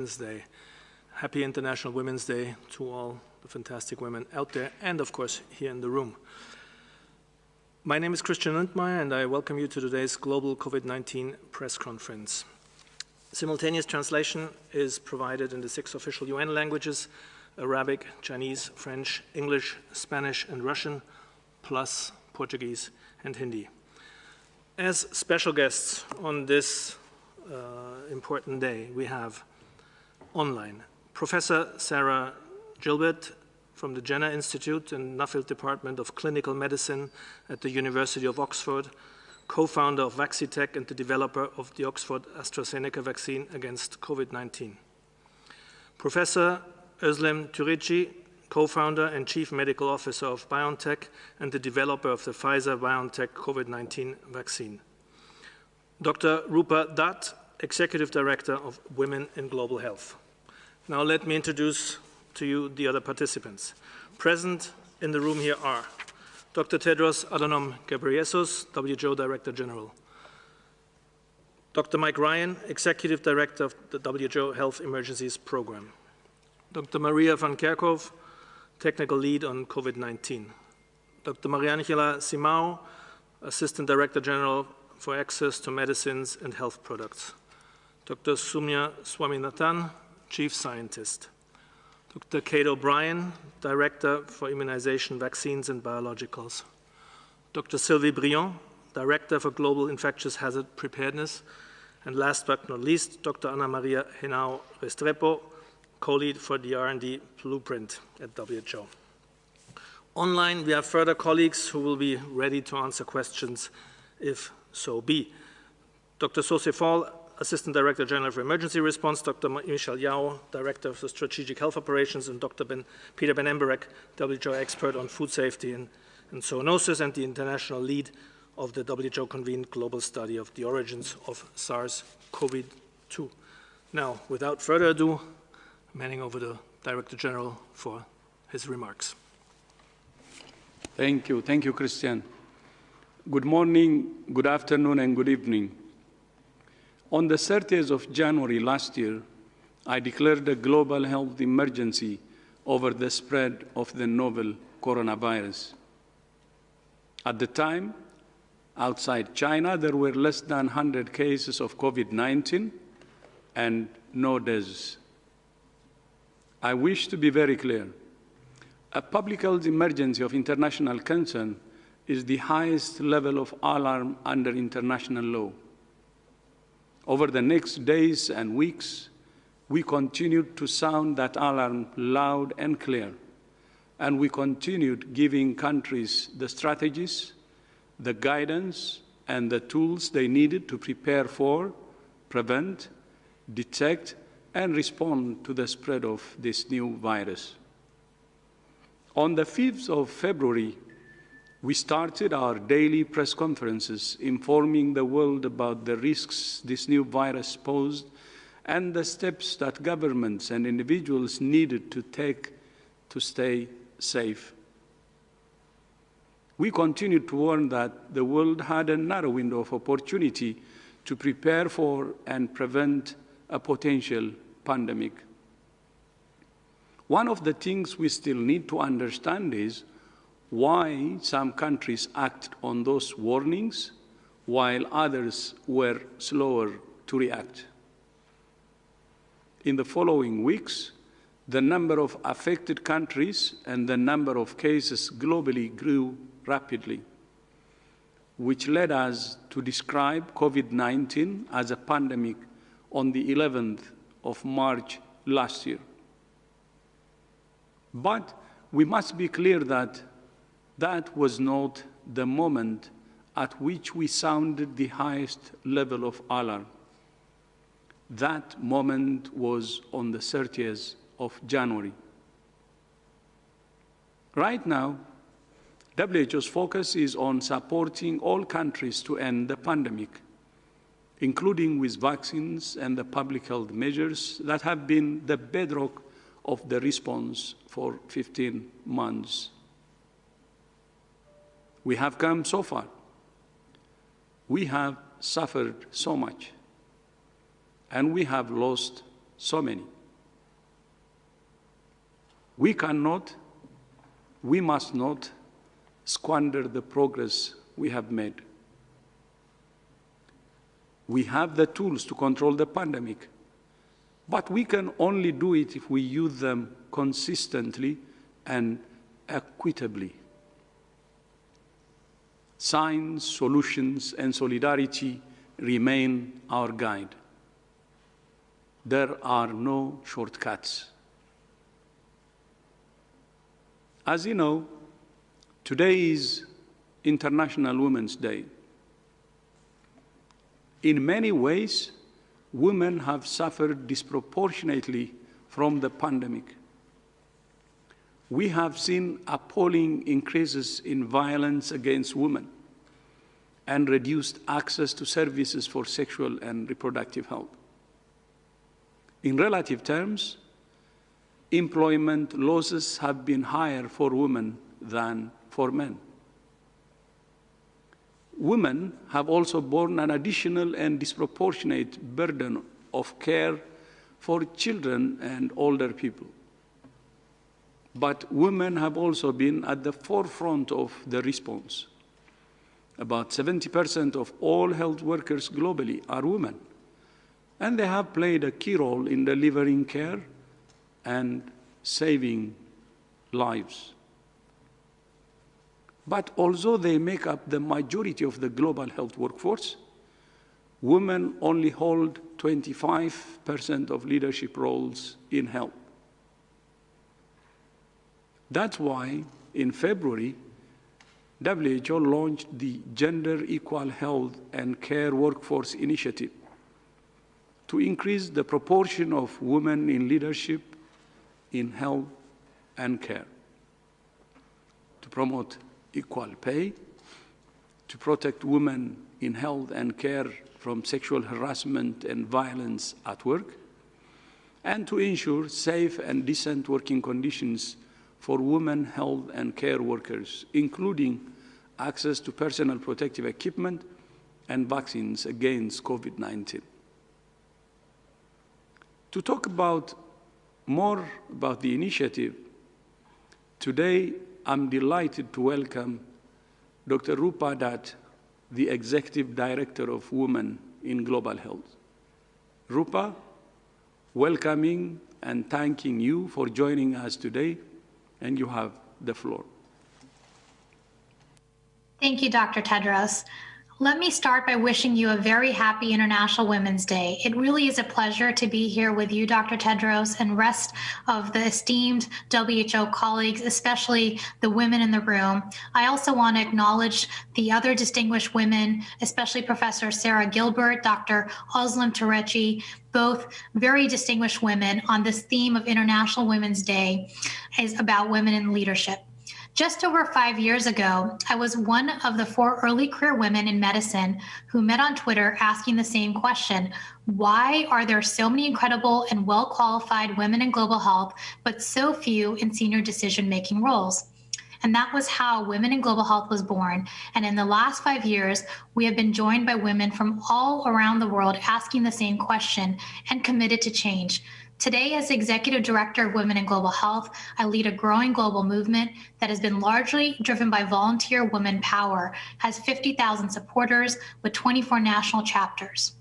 Women's Day. Happy International Women's Day to all the fantastic women out there and, of course, here in the room. My name is Christian Lindmeier and I welcome you to today's Global COVID-19 press conference. Simultaneous translation is provided in the 6 official UN languages: Arabic, Chinese, French, English, Spanish and Russian, plus Portuguese and Hindi. As special guests on this important day, we have online Professor Sarah Gilbert from the Jenner Institute and Nuffield Department of Clinical Medicine at the University of Oxford, co-founder of Vaccitech and the developer of the Oxford AstraZeneca vaccine against COVID-19. Professor Özlem Türeci, co-founder and chief medical officer of BioNTech and the developer of the Pfizer-BioNTech COVID-19 vaccine. Dr. Rupa Dhad, executive director of Women in Global Health. Now let me introduce to you the other participants. Present in the room here are Dr. Tedros Adhanom Ghebreyesus, WHO Director General. Dr. Mike Ryan, Executive Director of the WHO Health Emergencies Program. Dr. Maria van Kerkhove, Technical Lead on COVID-19. Dr. Mariangela Simão, Assistant Director General for Access to Medicines and Health Products. Dr. Soumya Swaminathan, Chief Scientist. Dr. Kate O'Brien, Director for Immunization, Vaccines and Biologicals. Dr. Sylvie Briand, Director for Global Infectious Hazard Preparedness. And last but not least, Dr. Ana Maria Henao Restrepo, co-lead for the R&D Blueprint at WHO. Online, we have further colleagues who will be ready to answer questions if so be. Dr. Sose Fall, Assistant Director General for Emergency Response, Dr. Michel Yao, Director of the Strategic Health Operations, and Dr. Peter Ben Emberek, WHO expert on food safety and zoonosis, and the international lead of the WHO-convened global study of the origins of SARS-CoV-2. Now, without further ado, I'm handing over to Director General for his remarks. Thank you, Christian. Good morning, good afternoon, and good evening. On the 30th of January last year, I declared a global health emergency over the spread of the novel coronavirus. At the time, outside China, there were less than 100 cases of COVID-19 and no deaths. I wish to be very clear. A public health emergency of international concern is the highest level of alarm under international law. Over the next days and weeks, we continued to sound that alarm loud and clear, and we continued giving countries the strategies, the guidance, and the tools they needed to prepare for, prevent, detect, and respond to the spread of this new virus. On the 5th of February, we started our daily press conferences informing the world about the risks this new virus posed and the steps that governments and individuals needed to take to stay safe. We continued to warn that the world had a narrow window of opportunity to prepare for and prevent a potential pandemic. One of the things we still need to understand is why some countries acted on those warnings while others were slower to react. In the following weeks, the number of affected countries and the number of cases globally grew rapidly, which led us to describe COVID-19 as a pandemic on the 11th of March last year. But we must be clear that that was not the moment at which we sounded the highest level of alarm. That moment was on the 30th of January. Right now, WHO's focus is on supporting all countries to end the pandemic, including with vaccines and the public health measures that have been the bedrock of the response for 15 months. We have come so far. We have suffered so much. and we have lost so many. We cannot, we must not squander the progress we have made. We have the tools to control the pandemic, but we can only do it if we use them consistently and equitably. Science, solutions, and solidarity remain our guide. There are no shortcuts. As you know, today is International Women's Day. In many ways, women have suffered disproportionately from the pandemic. We have seen appalling increases in violence against women and reduced access to services for sexual and reproductive health. In relative terms, employment losses have been higher for women than for men. Women have also borne an additional and disproportionate burden of care for children and older people. But women have also been at the forefront of the response. About 70% of all health workers globally are women, and they have played a key role in delivering care and saving lives. But although they make up the majority of the global health workforce, women only hold 25% of leadership roles in health. That's why, in February, WHO launched the Gender Equal Health and Care Workforce Initiative to increase the proportion of women in leadership in health and care, to promote equal pay, to protect women in health and care from sexual harassment and violence at work, and to ensure safe and decent working conditions for women health and care workers, including access to personal protective equipment and vaccines against COVID-19. To talk more about the initiative, today I'm delighted to welcome Dr. Rupa Dhad, the Executive Director of Women in Global Health. Rupa, welcoming and thanking you for joining us today, and you have the floor. Thank you, Dr. Tedros. Let me start by wishing you a very happy International Women's Day. It really is a pleasure to be here with you, Dr. Tedros, and rest of the esteemed WHO colleagues, especially the women in the room. I also want to acknowledge the other distinguished women, especially Professor Sarah Gilbert, Dr. Özlem Türeci, both very distinguished women on this theme of International Women's Day is about women in leadership. Just over 5 years ago, I was one of the 4 early career women in medicine who met on Twitter asking the same question: why are there so many incredible and well-qualified women in global health, but so few in senior decision-making roles? And that was how Women in Global Health was born. And in the last 5 years, we have been joined by women from all around the world asking the same question and committed to change. Today, as Executive Director of Women in Global Health, I lead a growing global movement that has been largely driven by volunteer women power, has 50,000 supporters with 24 national chapters.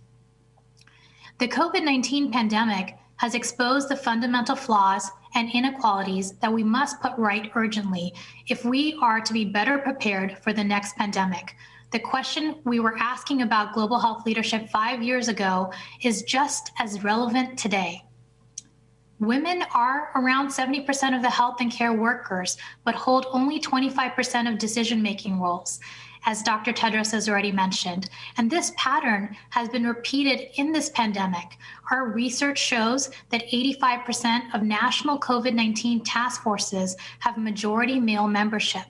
The COVID-19 pandemic has exposed the fundamental flaws and inequalities that we must put right urgently if we are to be better prepared for the next pandemic. The question we were asking about global health leadership 5 years ago is just as relevant today. Women are around 70% of the health and care workers, but hold only 25% of decision-making roles, as Dr. Tedros has already mentioned. And this pattern has been repeated in this pandemic. Our research shows that 85% of national COVID-19 task forces have majority male membership.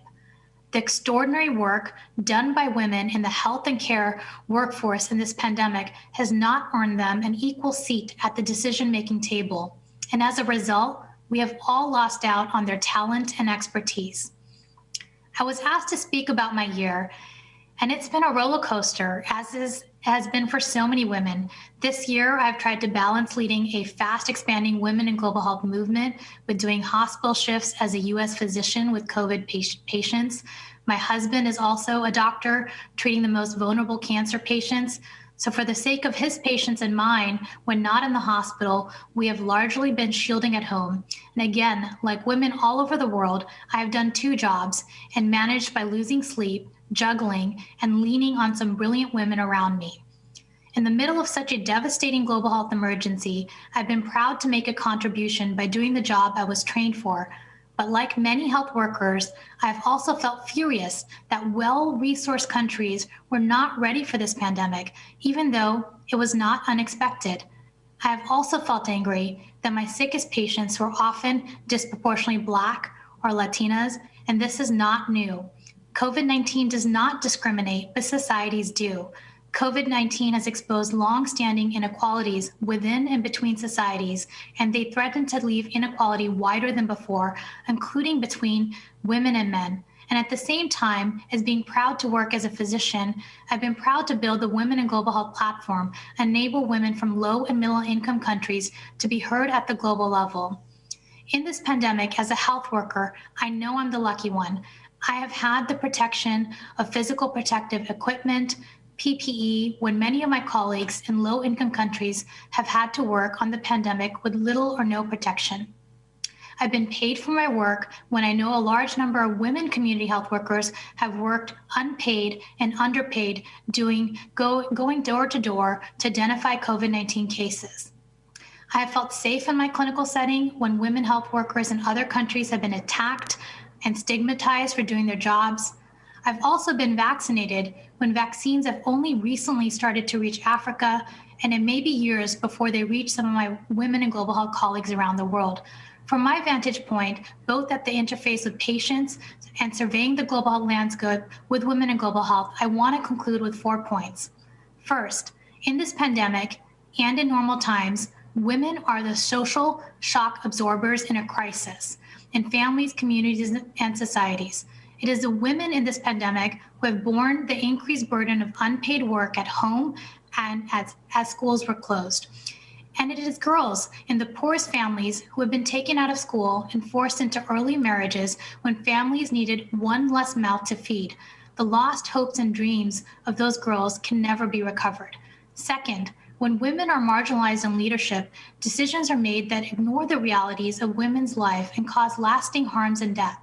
The extraordinary work done by women in the health and care workforce in this pandemic has not earned them an equal seat at the decision-making table. And as a result, we have all lost out on their talent and expertise. I was asked to speak about my year, And it's been a roller coaster, has been for so many women. This year, I've tried to balance leading a fast expanding women in global health movement with doing hospital shifts as a U.S. physician with COVID patients. My husband is also a doctor treating the most vulnerable cancer patients. So for the sake of his patients and mine, when not in the hospital, we have largely been shielding at home. And again, like women all over the world, I have done 2 jobs and managed by losing sleep, juggling, and leaning on some brilliant women around me. In the middle of such a devastating global health emergency, I've been proud to make a contribution by doing the job I was trained for. But like many health workers, I've also felt furious that well-resourced countries were not ready for this pandemic, even though it was not unexpected. I have also felt angry that my sickest patients were often disproportionately Black or Latinas, and this is not new. COVID-19 does not discriminate, but societies do. COVID-19 has exposed long-standing inequalities within and between societies, and they threaten to leave inequality wider than before, including between women and men. And at the same time as being proud to work as a physician, I've been proud to build the Women in Global Health platform, enable women from low and middle income countries to be heard at the global level. In this pandemic, as a health worker, I know I'm the lucky one. I have had the protection of physical protective equipment, PPE, when many of my colleagues in low-income countries have had to work on the pandemic with little or no protection. I've been paid for my work when I know a large number of women community health workers have worked unpaid and underpaid going door to door to identify COVID-19 cases. I have felt safe in my clinical setting when women health workers in other countries have been attacked and stigmatized for doing their jobs. I've also been vaccinated when vaccines have only recently started to reach Africa, and it may be years before they reach some of my women in global health colleagues around the world. From my vantage point, both at the interface with patients and surveying the global health landscape with women in global health, I want to conclude with 4 points. First, in this pandemic and in normal times, women are the social shock absorbers in a crisis in families, communities, and societies. It is the women in this pandemic who have borne the increased burden of unpaid work at home and as schools were closed. And it is girls in the poorest families who have been taken out of school and forced into early marriages when families needed one less mouth to feed. The lost hopes and dreams of those girls can never be recovered. Second, when women are marginalized in leadership, decisions are made that ignore the realities of women's life and cause lasting harms and death.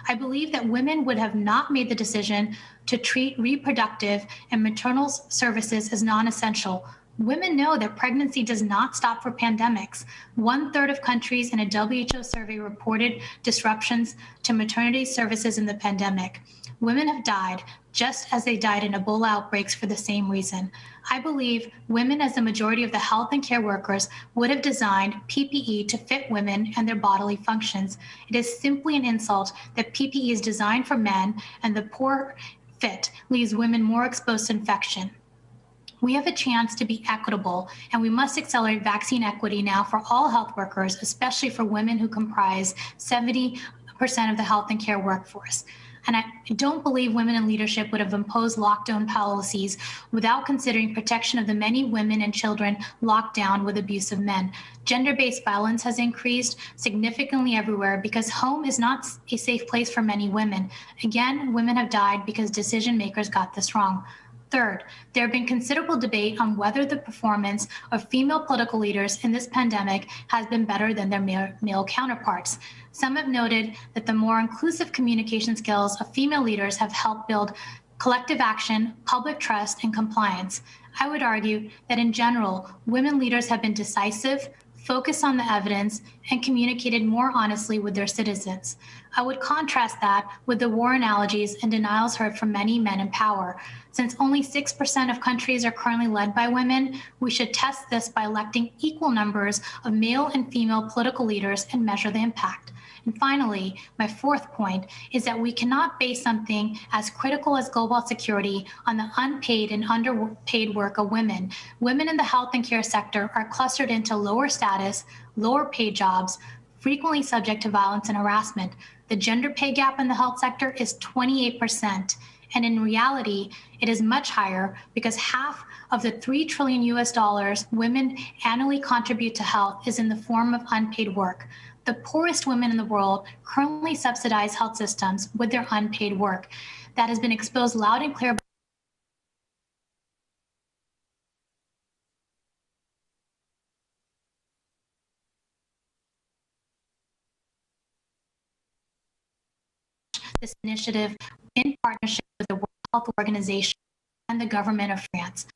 I believe that women would have not made the decision to treat reproductive and maternal services as non-essential. Women know that pregnancy does not stop for pandemics. 1/3 of countries in a WHO survey reported disruptions to maternity services in the pandemic. Women have died just as they died in Ebola outbreaks for the same reason. I believe women, as the majority of the health and care workers, would have designed PPE to fit women and their bodily functions. It is simply an insult that PPE is designed for men and the poor fit leaves women more exposed to infection. We have a chance to be equitable, and we must accelerate vaccine equity now for all health workers, especially for women who comprise 70% of the health and care workforce. And I don't believe women in leadership would have imposed lockdown policies without considering protection of the many women and children locked down with abusive men. Gender-based violence has increased significantly everywhere because home is not a safe place for many women. Again, women have died because decision makers got this wrong. Third, there have been considerable debate on whether the performance of female political leaders in this pandemic has been better than their male counterparts. Some have noted that the more inclusive communication skills of female leaders have helped build collective action, public trust, and compliance. I would argue that in general, women leaders have been decisive, focused on the evidence, and communicated more honestly with their citizens. I would contrast that with the war analogies and denials heard from many men in power. Since only 6% of countries are currently led by women, we should test this by electing equal numbers of male and female political leaders and measure the impact. And finally, my fourth point is that we cannot base something as critical as global security on the unpaid and underpaid work of women. Women in the health and care sector are clustered into lower status, lower paid jobs, frequently subject to violence and harassment. The gender pay gap in the health sector is 28%, And in reality, it is much higher because half of the $3 trillion women annually contribute to health is in the form of unpaid work. The poorest women in the world currently subsidize health systems with their unpaid work. That has been exposed loud and clear. This initiative in partnership with the World Health Organization and the government of France.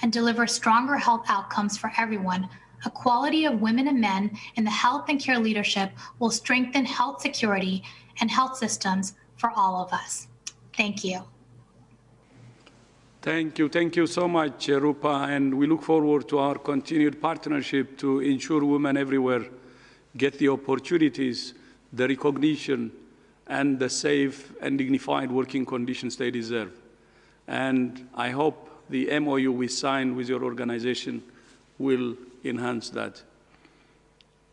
And deliver stronger health outcomes for everyone. Equality of women and men in the health and care leadership will strengthen health security and health systems for all of us. Thank you. Thank you. Thank you so much, Rupa, and we look forward to our continued partnership to ensure women everywhere get the opportunities, the recognition, and the safe and dignified working conditions they deserve. And I hope the MOU we signed with your organization will enhance that.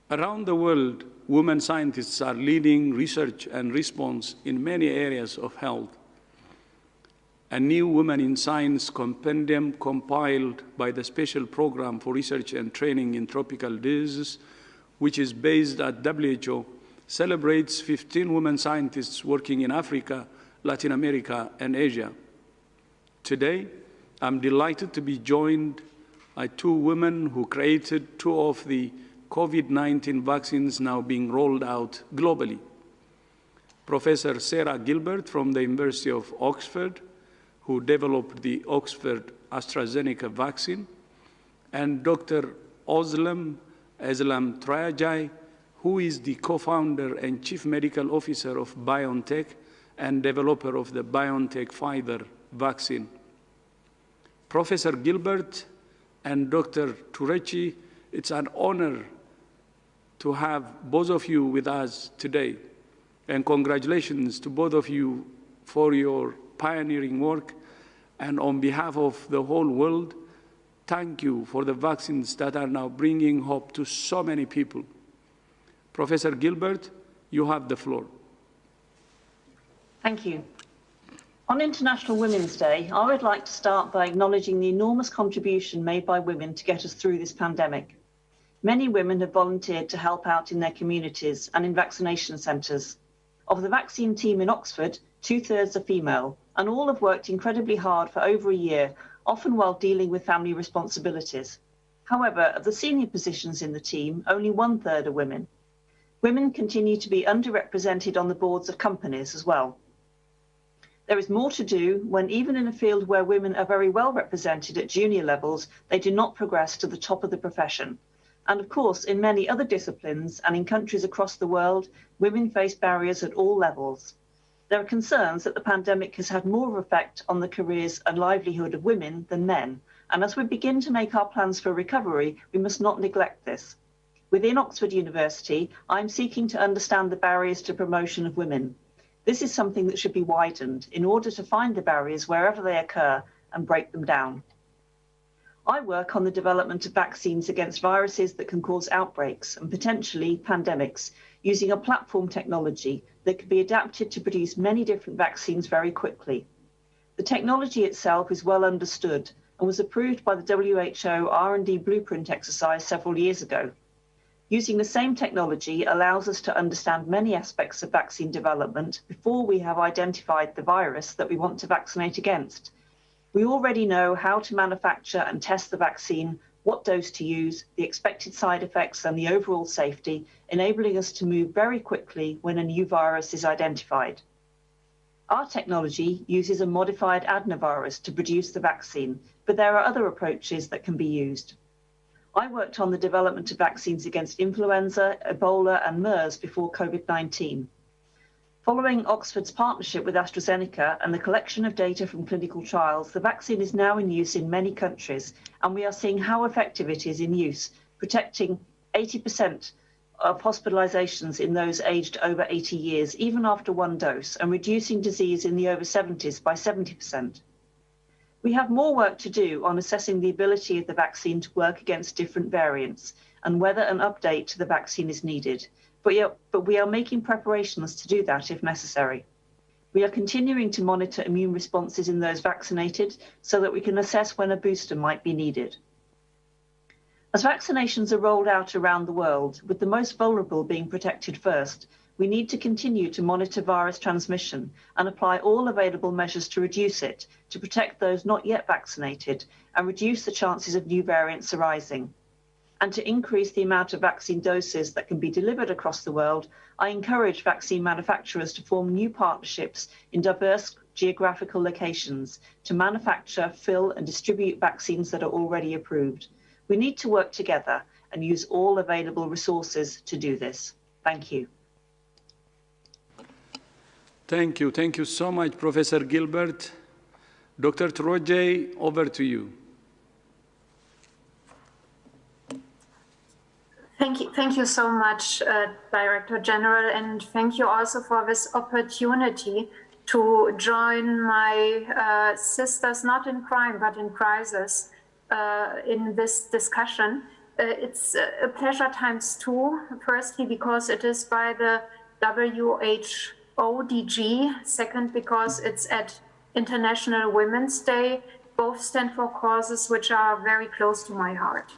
Around the world, women scientists are leading research and response in many areas of health. A new Women in Science compendium compiled by the Special Program for Research and Training in Tropical Diseases, which is based at WHO, celebrates 15 women scientists working in Africa, Latin America, and Asia. Today, I'm delighted to be joined by two women who created two of the COVID-19 vaccines now being rolled out globally. Professor Sarah Gilbert from the University of Oxford, who developed the Oxford AstraZeneca vaccine, and Dr. Özlem Trajay, who is the co-founder and chief medical officer of BioNTech and developer of the BioNTech Pfizer vaccine. Professor Gilbert and Dr. Turechi, it's an honor to have both of you with us today. And congratulations to both of you for your pioneering work. And on behalf of the whole world, thank you for the vaccines that are now bringing hope to so many people. Professor Gilbert, you have the floor. Thank you. On International Women's Day, I would like to start by acknowledging the enormous contribution made by women to get us through this pandemic. Many women have volunteered to help out in their communities and in vaccination centres. Of the vaccine team in Oxford, 2/3 are female, and all have worked incredibly hard for over a year, often while dealing with family responsibilities. However, of the senior positions in the team, only 1/3 are women. Women continue to be underrepresented on the boards of companies as well. There is more to do when, even in a field where women are very well represented at junior levels, they do not progress to the top of the profession. And of course, in many other disciplines and in countries across the world, women face barriers at all levels. There are concerns that the pandemic has had more of an effect on the careers and livelihood of women than men. And as we begin to make our plans for recovery, we must not neglect this. Within Oxford University, I'm seeking to understand the barriers to promotion of women. This is something that should be widened in order to find the barriers wherever they occur and break them down. I work on the development of vaccines against viruses that can cause outbreaks and potentially pandemics using a platform technology that can be adapted to produce many different vaccines very quickly. The technology itself is well understood and was approved by the WHO R&D blueprint exercise several years ago. Using the same technology allows us to understand many aspects of vaccine development before we have identified the virus that we want to vaccinate against. We already know how to manufacture and test the vaccine, what dose to use, the expected side effects, and the overall safety, enabling us to move very quickly when a new virus is identified. Our technology uses a modified adenovirus to produce the vaccine, but there are other approaches that can be used. I worked on the development of vaccines against influenza, Ebola, and MERS before COVID-19. Following Oxford's partnership with AstraZeneca and the collection of data from clinical trials, the vaccine is now in use in many countries, and we are seeing how effective it is in use, protecting 80% of hospitalizations in those aged over 80 years, even after one dose, and reducing disease in the over 70s by 70%. We have more work to do on assessing the ability of the vaccine to work against different variants and whether an update to the vaccine is needed, but we are making preparations to do that if necessary. We are continuing to monitor immune responses in those vaccinated so that we can assess when a booster might be needed. As vaccinations are rolled out around the world, with the most vulnerable being protected first, we need to continue to monitor virus transmission and apply all available measures to reduce it, to protect those not yet vaccinated and reduce the chances of new variants arising. And to increase the amount of vaccine doses that can be delivered across the world, I encourage vaccine manufacturers to form new partnerships in diverse geographical locations to manufacture, fill and distribute vaccines that are already approved. We need to work together and use all available resources to do this. Thank you. Thank you. Thank you so much, Professor Gilbert. Dr. Tedros, over to you. Thank you so much, Director General, and thank you also for this opportunity to join my sisters, not in crime, but in crisis, in this discussion. It's a pleasure times two, firstly, because it is by the WHO DG, second, because it's at International Women's Day. Both stand for causes which are very close to my heart.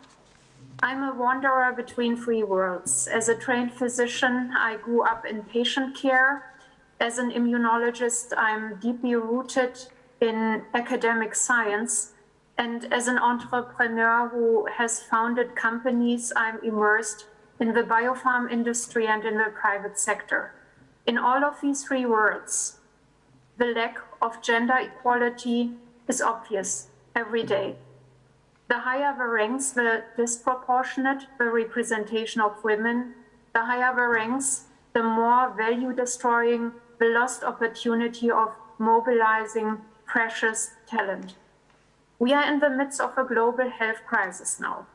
I'm a wanderer between three worlds. As a trained physician, I grew up in patient care. As an immunologist, I'm deeply rooted in academic science. And as an entrepreneur who has founded companies, I'm immersed in the biopharm industry and in the private sector. In all of these three worlds, the lack of gender equality is obvious every day. The higher the ranks, the disproportionate the representation of women, the higher the ranks, the more value-destroying the lost opportunity of mobilizing precious talent. We are in the midst of a global health crisis now,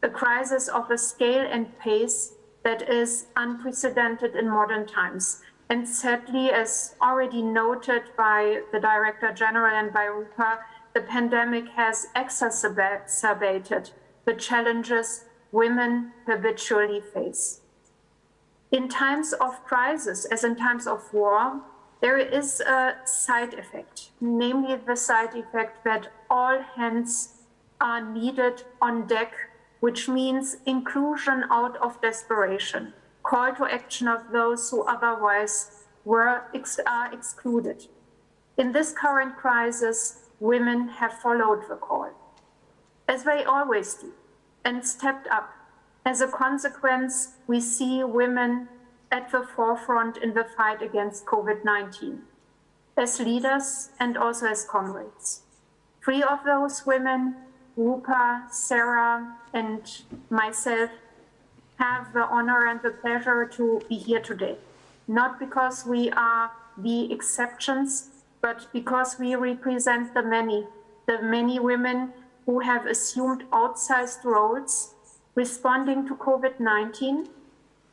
a crisis of a scale and pace that is unprecedented in modern times. And sadly, as already noted by the Director General and by Rupa, the pandemic has exacerbated the challenges women habitually face. In times of crisis, as in times of war, there is a side effect, namely the side effect that all hands are needed on deck, which means inclusion out of desperation, call to action of those who otherwise are excluded. In this current crisis, women have followed the call, as they always do, and stepped up. As a consequence, we see women at the forefront in the fight against COVID-19, as leaders and also as comrades. Three of those women, Rupa, Sarah, and myself, have the honor and the pleasure to be here today. Not because we are the exceptions, but because we represent the many women who have assumed outsized roles responding to COVID-19,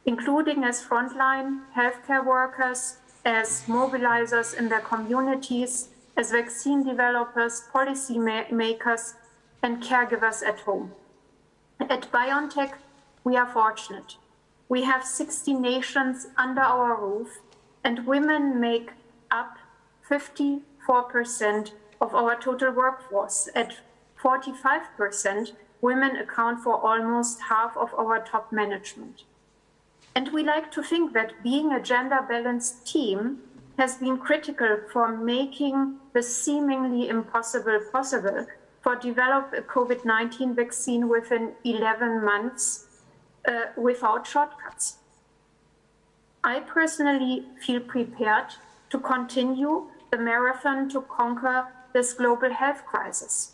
including as frontline healthcare workers, as mobilizers in their communities, as vaccine developers, policy makers, and caregivers at home. At BioNTech, we are fortunate. We have 60 nations under our roof, and women make up 54% of our total workforce. At 45%, women account for almost half of our top management. And we like to think that being a gender-balanced team has been critical for making the seemingly impossible possible, for develop a COVID-19 vaccine within 11 months without shortcuts. I personally feel prepared to continue the marathon to conquer this global health crisis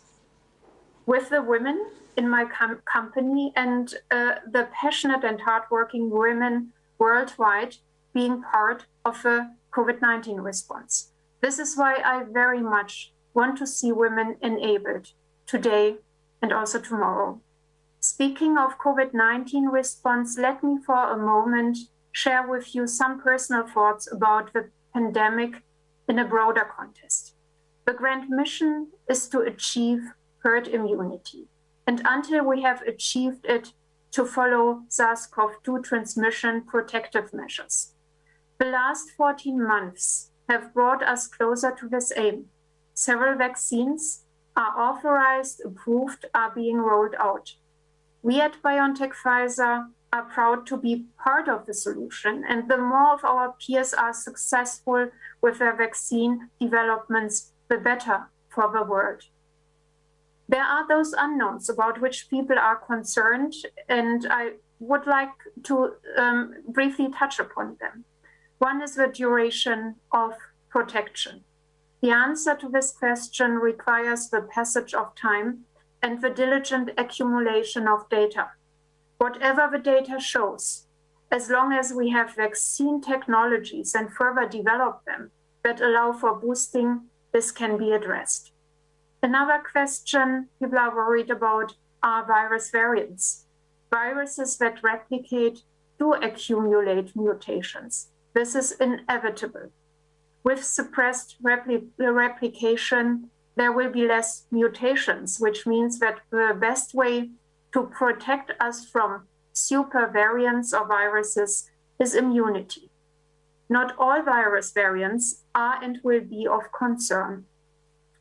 with the women in my company and the passionate and hardworking women worldwide being part of the COVID-19 response. This is why I very much want to see women enabled today and also tomorrow. Speaking of COVID-19 response, let me for a moment share with you some personal thoughts about the pandemic in a broader context. The grand mission is to achieve herd immunity. And until we have achieved it, to follow SARS-CoV-2 transmission protective measures. The last 14 months have brought us closer to this aim. Several vaccines are authorized, approved, are being rolled out. We at BioNTech Pfizer are proud to be part of the solution, and the more of our peers are successful with their vaccine developments, the better for the world. There are those unknowns about which people are concerned, and I would like to briefly touch upon them. One is the duration of protection. The answer to this question requires the passage of time and the diligent accumulation of data. Whatever the data shows, as long as we have vaccine technologies and further develop them that allow for boosting, this can be addressed. Another question people are worried about are virus variants. Viruses that replicate do accumulate mutations. This is inevitable. With suppressed replication, there will be less mutations, which means that the best way to protect us from super variants or viruses is immunity. Not all virus variants are and will be of concern.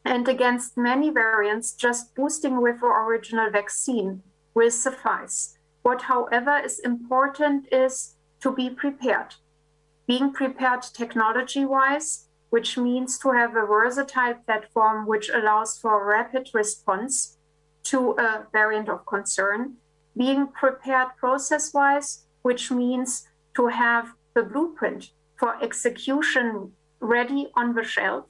And against many variants, just boosting with the original vaccine will suffice. What, however, is important is to be prepared. Being prepared technology-wise, which means to have a versatile platform which allows for rapid response to a variant of concern. Being prepared process-wise, which means to have the blueprint for execution ready on the shelf.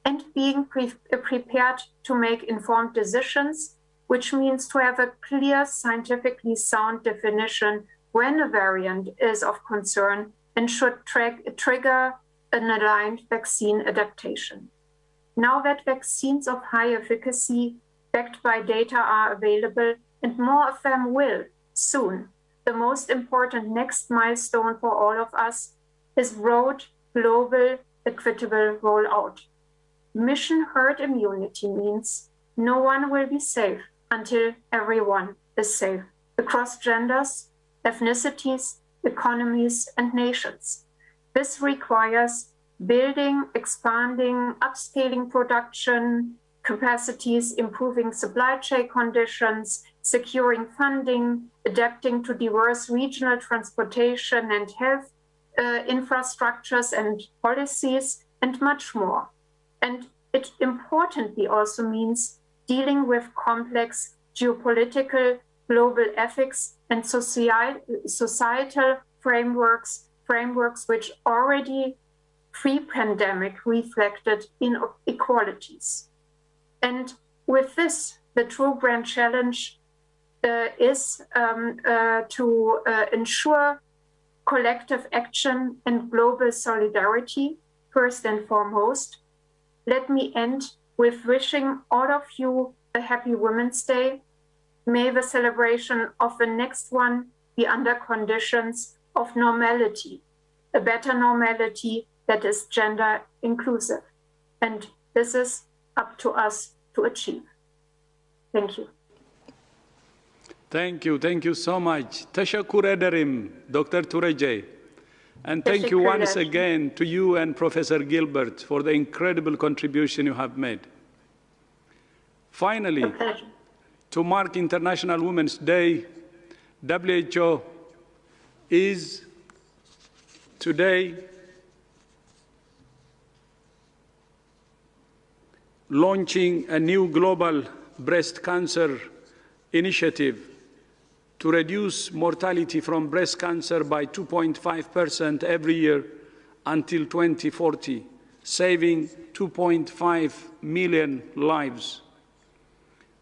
And being prepared to make informed decisions, which means to have a clear, scientifically sound definition when a variant is of concern and should trigger an aligned vaccine adaptation. Now that vaccines of high efficacy backed by data are available, and more of them will soon, the most important next milestone for all of us is broad, global, equitable rollout. Mission herd immunity means no one will be safe until everyone is safe, across genders, ethnicities, economies, and nations. This requires building, expanding, upscaling production capacities, improving supply chain conditions, securing funding, adapting to diverse regional transportation and health infrastructures and policies, and much more. And it importantly also means dealing with complex geopolitical, global ethics, and societal frameworks which already pre-pandemic reflected inequalities. And with this, the true grand challenge is to ensure collective action and global solidarity, first and foremost. Let me end with wishing all of you a happy Women's Day. May the celebration of the next one be under conditions of normality, a better normality that is gender inclusive. And this is up to us to achieve. Thank you. Thank you so much. Tashakur ederim, Dr. Turejay. And thank you once again to you and Professor Gilbert for the incredible contribution you have made. Finally, to mark International Women's Day, WHO is today launching a new global breast cancer initiative to reduce mortality from breast cancer by 2.5% every year until 2040, saving 2.5 million lives.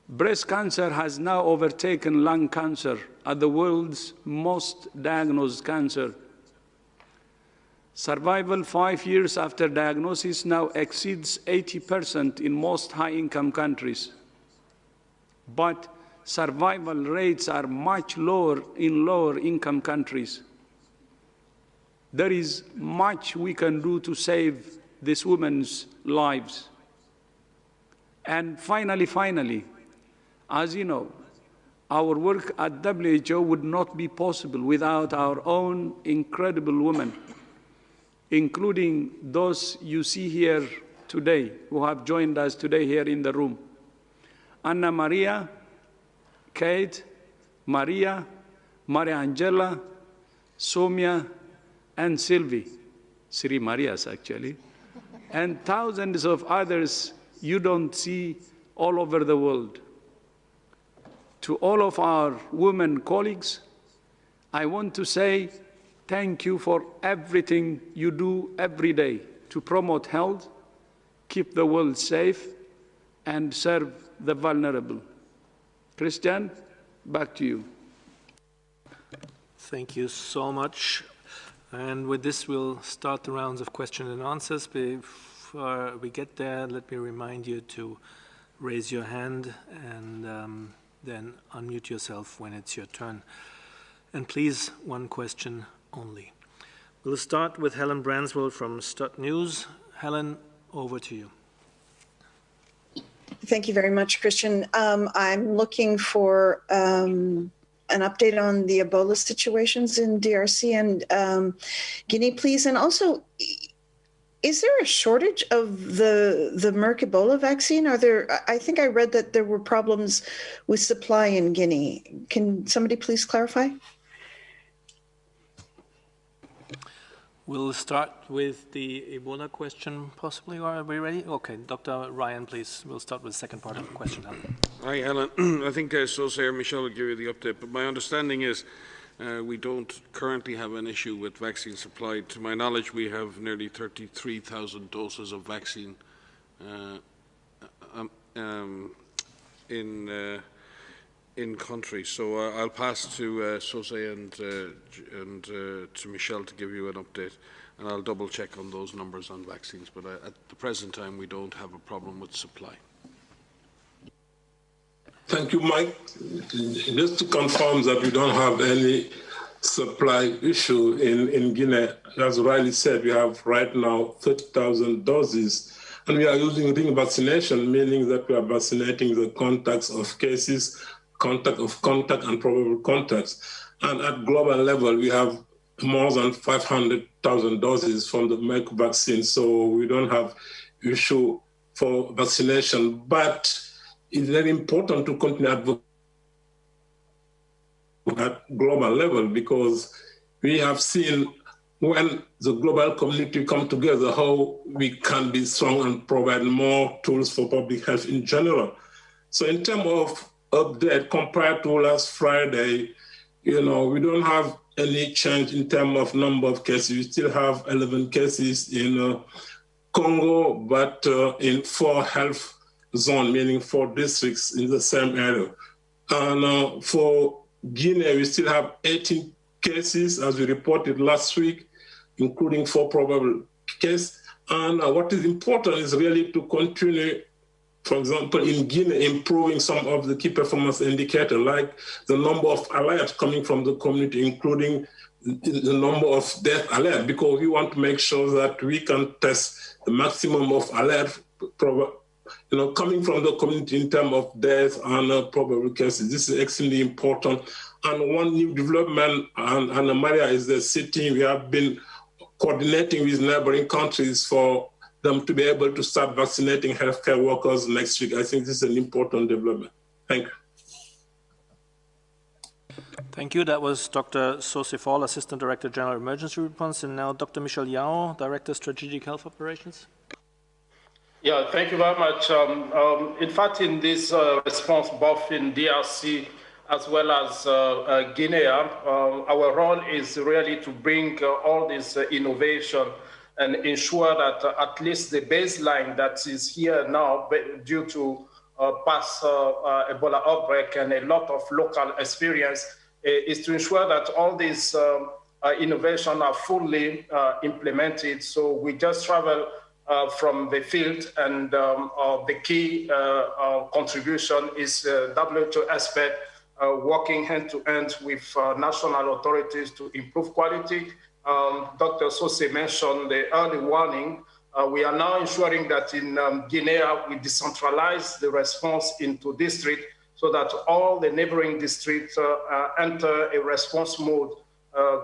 Breast cancer has now overtaken lung cancer as the world's most diagnosed cancer. Survival 5 years after diagnosis now exceeds 80% in most high-income countries. But survival rates are much lower in lower-income countries. There is much we can do to save these women's lives. And finally, as you know, our work at WHO would not be possible without our own incredible women, including those you see here today, who have joined us today here in the room. Anna Maria, Kate, Maria, Maria Angela, Somia, and Sylvie, Sri Marias actually, and thousands of others you don't see all over the world. To all of our women colleagues, I want to say thank you for everything you do every day to promote health, keep the world safe, and serve the vulnerable. Christian, back to you. Thank you so much. And with this, we'll start the rounds of questions and answers. Before we get there, let me remind you to raise your hand and then unmute yourself when it's your turn. And please, one question only. We'll start with Helen Branswell from Stud News. Helen, over to you. Thank you very much, Christian. I'm looking for an update on the Ebola situations in DRC and Guinea, please. And also, is there a shortage of the Merck Ebola vaccine? I think I read that there were problems with supply in Guinea. Can somebody please clarify? We'll start with the Ebola question, possibly. Are we ready? Okay, Dr. Ryan, please. We'll start with the second part of the question. Hi, Helen. I think Sosair Michel will give you the update, but my understanding is we don't currently have an issue with vaccine supply. To my knowledge, we have nearly 33,000 doses of vaccine in country. So I'll pass to Sosair and to Michel to give you an update, and I'll double check on those numbers on vaccines. But at the present time, we don't have a problem with supply. Thank you, Mike. Just to confirm that we don't have any supply issue in Guinea. As Riley said, we have right now 30,000 doses, and we are using ring vaccination, meaning that we are vaccinating the contacts of cases, contact and probable contacts. And at global level, we have more than 500,000 doses from the Merck vaccine, so we don't have issue for vaccination. But it's very important to continue at global level, because we have seen when the global community come together, how we can be strong and provide more tools for public health in general. So in terms of update compared to last Friday, we don't have any change in terms of number of cases. We still have 11 cases in Congo, but in 4 health zones, meaning 4 districts in the same area. And for Guinea, we still have 18 cases, as we reported last week, including 4 probable cases. And what is important is really to continue, for example, in Guinea, improving some of the key performance indicators, like the number of alerts coming from the community, including the number of death alerts, because we want to make sure that we can test the maximum of alerts coming from the community in terms of deaths and probable cases. This is extremely important. And one new development, and Maria is the city, we have been coordinating with neighboring countries for them to be able to start vaccinating healthcare workers next week. I think this is an important development. Thank you. Thank you. That was Dr. Sose Fall, Assistant Director General Emergency Response, and now Dr. Michel Yao, Director Strategic Health Operations. Yeah, thank you very much. In fact, in this response, both in DRC as well as Guinea, our role is really to bring all this innovation and ensure that at least the baseline that is here now due to past Ebola outbreak and a lot of local experience is to ensure that all these innovations are fully implemented. So we just travel from the field, and the key contribution is WHO aspect, working hand-to-hand with national authorities to improve quality. Dr. Sose mentioned the early warning We are now ensuring that in Guinea, we decentralize the response into district so that all the neighboring districts enter a response mode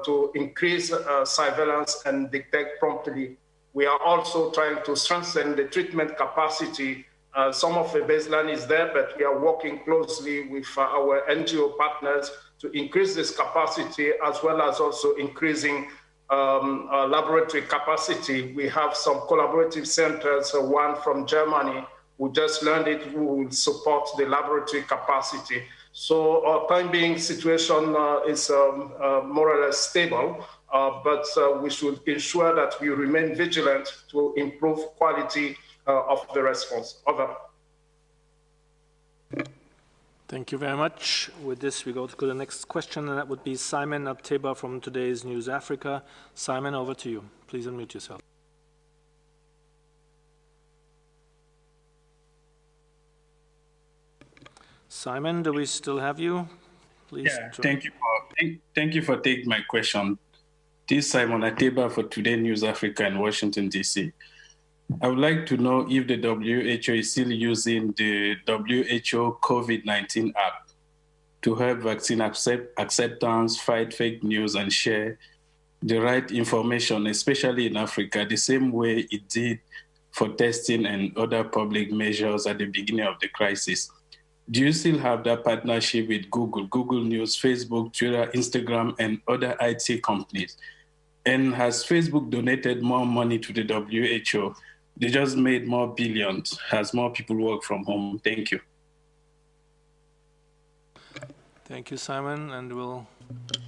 to increase surveillance and detect promptly. We are also trying to strengthen the treatment capacity. Some of the baseline is there, but we are working closely with our NGO partners to increase this capacity, as well as also increasing laboratory capacity. We have some collaborative centers, one from Germany, who just learned it, who will support the laboratory capacity. So our time being situation is more or less stable, but we should ensure that we remain vigilant to improve quality of the response. Over. Thank you very much. With this, we go to the next question, and that would be Simon Abteba from Today's News Africa. Simon, over to you. Please unmute yourself. Simon, do we still have you? Please. Yeah, thank you for taking my question. This is Simon Abteba for Today News Africa in Washington, D.C. I would like to know if the WHO is still using the WHO COVID-19 app to help vaccine acceptance, fight fake news, and share the right information, especially in Africa, the same way it did for testing and other public measures at the beginning of the crisis. Do you still have that partnership with Google News, Facebook, Twitter, Instagram, and other IT companies? And has Facebook donated more money to the WHO? They just made more billions as more people work from home. Thank you. Thank you, Simon. And we'll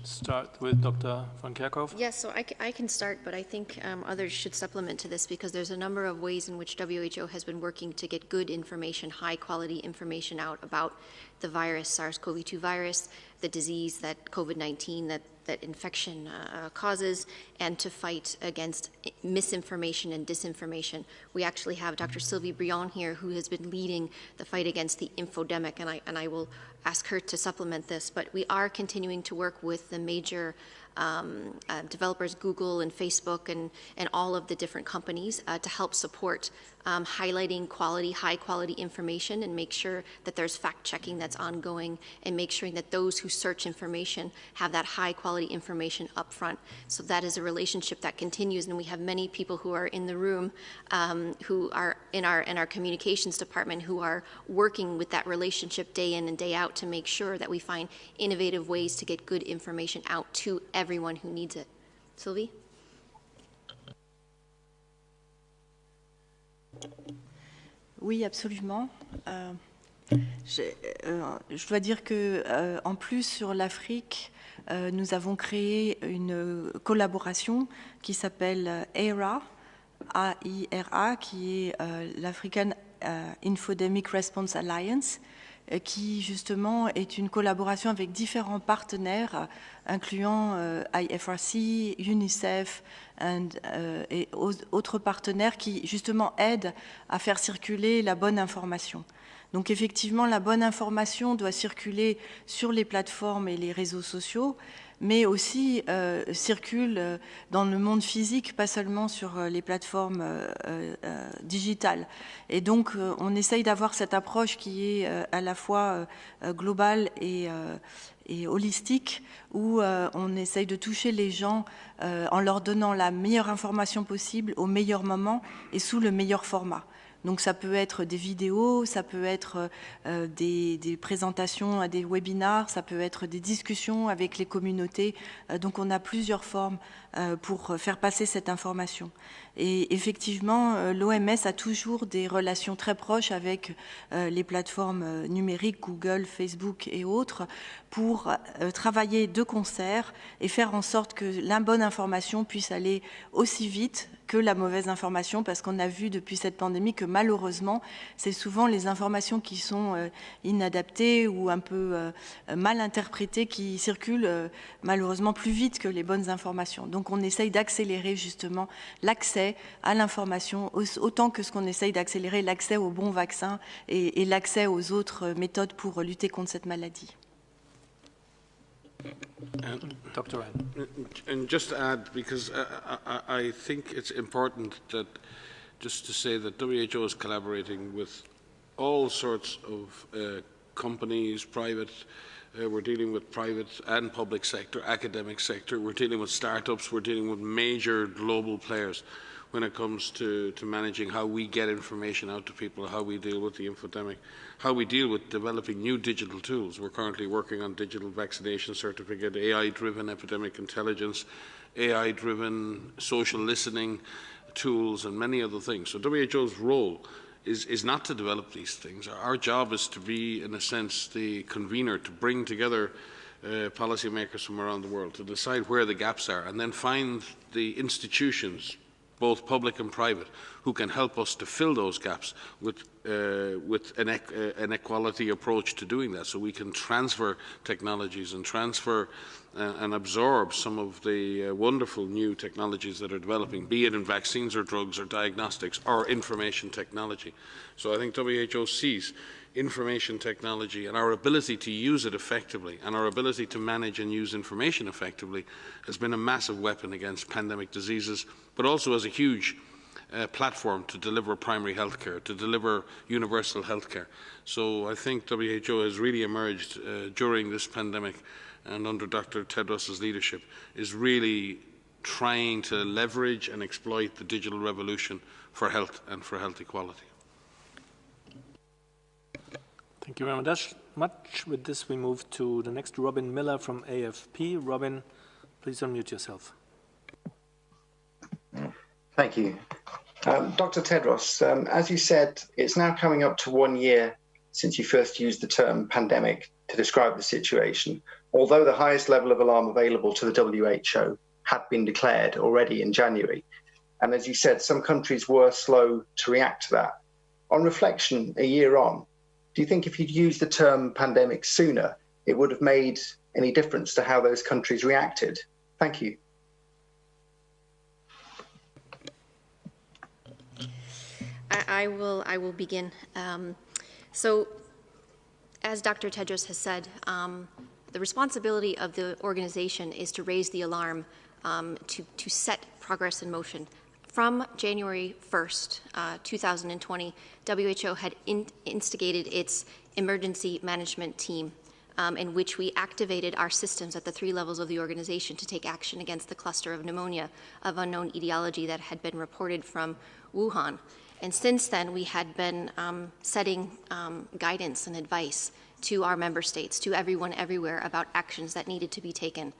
start with Dr. van Kerkhoff. Yes, so I can start, but I think others should supplement to this because there's a number of ways in which WHO has been working to get good information, high-quality information out about the virus, SARS-CoV-2 virus, the disease that COVID-19, that infection causes, and to fight against misinformation and disinformation. We actually have Dr. Sylvie Briand here, who has been leading the fight against the infodemic, and I will ask her to supplement this, but we are continuing to work with the major developers, Google and Facebook and all of the different companies to help support highlighting high quality information and make sure that there's fact checking that's ongoing and make sure that those who search information have that high quality information up front. So that is a relationship that continues, and we have many people who are in the room who are in our communications department who are working with that relationship day in and day out to make sure that we find innovative ways to get good information out to everyone who needs it. Sylvie? Oui, absolument. Je dois dire que, en plus, sur l'Afrique, nous avons créé une collaboration qui s'appelle AIRA, A-I-R-A, qui est l'African Infodemic Response Alliance, qui justement est une collaboration avec différents partenaires, incluant IFRC, UNICEF et autres partenaires qui justement aident à faire circuler la bonne information. Donc effectivement, la bonne information doit circuler sur les plateformes et les réseaux sociaux, mais aussi circule dans le monde physique, pas seulement sur les plateformes digitales. Et donc, on essaye d'avoir cette approche qui est à la fois globale et holistique, où on essaye de toucher les gens en leur donnant la meilleure information possible au meilleur moment et sous le meilleur format. Donc ça peut être des vidéos, ça peut être des présentations à des webinars, ça peut être des discussions avec les communautés. Donc on a plusieurs formes pour faire passer cette information. Et effectivement, l'OMS a toujours des relations très proches avec les plateformes numériques, Google, Facebook et autres, pour travailler de concert et faire en sorte que la bonne information puisse aller aussi vite que la mauvaise information, parce qu'on a vu depuis cette pandémie que malheureusement, c'est souvent les informations qui sont inadaptées ou un peu mal interprétées qui circulent malheureusement plus vite que les bonnes informations. Donc on essaye d'accélérer justement l'accès à l'information, autant que ce qu'on essaye d'accélérer l'accès aux bons vaccins et l'accès aux autres méthodes pour lutter contre cette maladie. Dr. Ryan. And just to add, because I think it's important that just to say that WHO is collaborating with all sorts of companies, private. We're dealing with private and public sector, academic sector. We're dealing with startups. We're dealing with major global players when it comes to managing how we get information out to people, how we deal with the infodemic, how we deal with developing new digital tools. We're currently working on digital vaccination certificate, AI-driven epidemic intelligence, AI-driven social listening tools, and many other things. So WHO's role is not to develop these things. Our job is to be, in a sense, the convener, to bring together policymakers from around the world, to decide where the gaps are, and then find the institutions, both public and private, who can help us to fill those gaps with an equality approach to doing that, so we can transfer technologies and transfer and absorb some of the wonderful new technologies that are developing, be it in vaccines or drugs or diagnostics or information technology. So I think WHO sees information technology and our ability to use it effectively and our ability to manage and use information effectively has been a massive weapon against pandemic diseases, but also as a huge platform to deliver primary health care, to deliver universal health care. So I think WHO has really emerged during this pandemic and under Dr. Tedros' leadership is really trying to leverage and exploit the digital revolution for health and for health equality. Thank you very much. With this, we move to the next, Robin Miller from AFP. Robin, please unmute yourself. Thank you. Dr. Tedros, as you said, it's now coming up to 1 year since you first used the term pandemic to describe the situation, although the highest level of alarm available to the WHO had been declared already in January. And as you said, some countries were slow to react to that. On reflection, a year on, do you think if you'd used the term pandemic sooner, it would have made any difference to how those countries reacted? Thank you. I will begin. So, as Dr. Tedros has said, the responsibility of the organization is to raise the alarm, to set progress in motion. From January 1st, 2020, WHO had instigated its emergency management team, in which we activated our systems at the 3 levels of the organization to take action against the cluster of pneumonia of unknown etiology that had been reported from Wuhan. And since then, we had been setting guidance and advice to our member states, to everyone everywhere about actions that needed to be taken.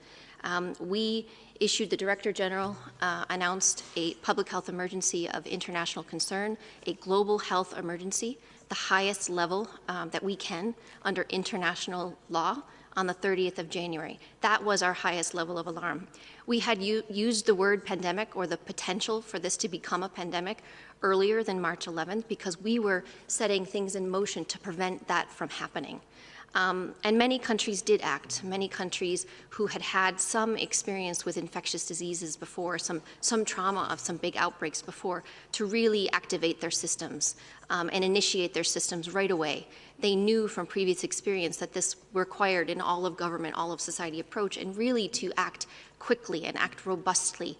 We issued, the Director General announced a public health emergency of international concern, a global health emergency, the highest level that we can under international law on the 30th of January. That was our highest level of alarm. We had used the word pandemic, or the potential for this to become a pandemic, earlier than March 11th because we were setting things in motion to prevent that from happening. And many countries did act. Many countries who had had some experience with infectious diseases before, some trauma of some big outbreaks before, to really activate their systems and initiate their systems right away. They knew from previous experience that this required an all of government, all of society approach, and really to act quickly and act robustly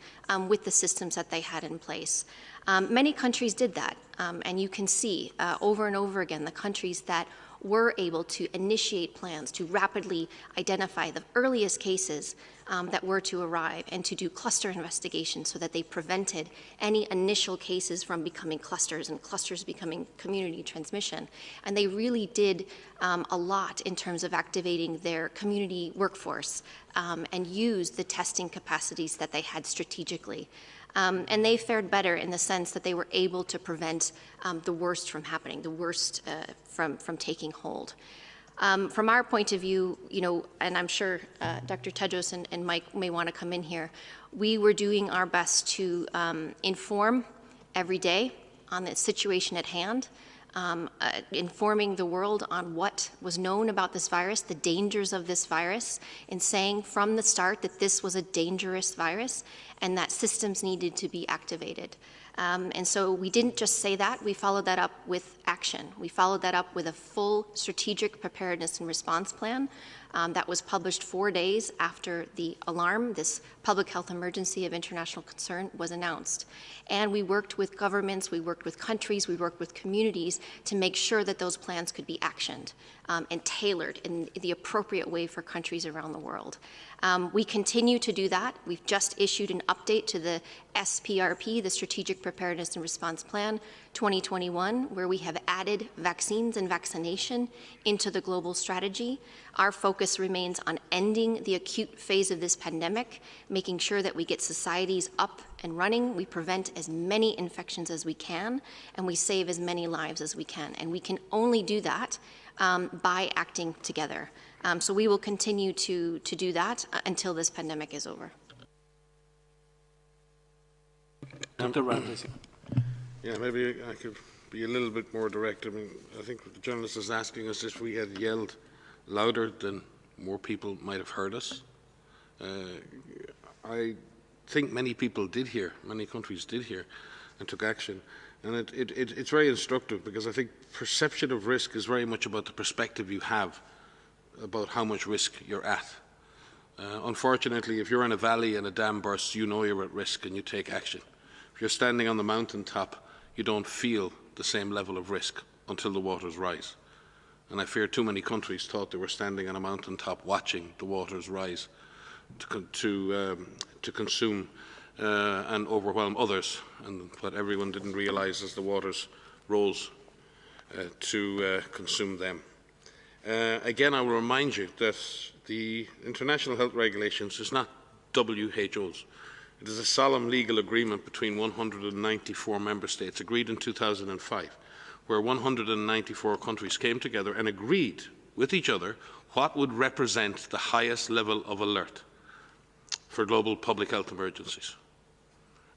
with the systems that they had in place. Many countries did that, and you can see over and over again the countries that were able to initiate plans to rapidly identify the earliest cases that were to arrive and to do cluster investigations so that they prevented any initial cases from becoming clusters and clusters becoming community transmission. And they really did a lot in terms of activating their community workforce and use the testing capacities that they had strategically. And they fared better in the sense that they were able to prevent the worst from happening, the worst from taking hold. From our point of view, and I'm sure Dr. Tedros and Mike may want to come in here, we were doing our best to inform every day on the situation at hand, informing the world on what was known about this virus, the dangers of this virus, and saying from the start that this was a dangerous virus and that systems needed to be activated. And so we didn't just say that, we followed that up with action. We followed that up with a full strategic preparedness and response plan that was published 4 days after the alarm, this public health emergency of international concern, was announced. And we worked with governments, we worked with countries, we worked with communities to make sure that those plans could be actioned and tailored in the appropriate way for countries around the world. We continue to do that. We've just issued an update to the SPRP, the Strategic Preparedness and Response Plan 2021, where we have added vaccines and vaccination into the global strategy. Our focus remains on ending the acute phase of this pandemic, making sure that we get societies up and running, we prevent as many infections as we can, and we save as many lives as we can. And we can only do that by acting together. So we will continue to do that until this pandemic is over. Dr. Rudd, please. Yeah, maybe I could be a little bit more direct. I mean, I think the journalist is asking us if we had yelled louder, then more people might have heard us. I think many people did hear, many countries did hear and took action. And it's very instructive because I think perception of risk is very much about the perspective you have about how much risk you're at. Unfortunately, if you're in a valley and a dam bursts, you know you're at risk and you take action. If you're standing on the mountaintop, you don't feel the same level of risk until the waters rise. And I fear too many countries thought they were standing on a mountaintop watching the waters rise to consume and overwhelm others, and what everyone didn't realize as the waters rose to consume them. Again, I will remind you that the International Health Regulations is not WHO's. It is a solemn legal agreement between 194 member states agreed in 2005, where 194 countries came together and agreed with each other what would represent the highest level of alert for global public health emergencies.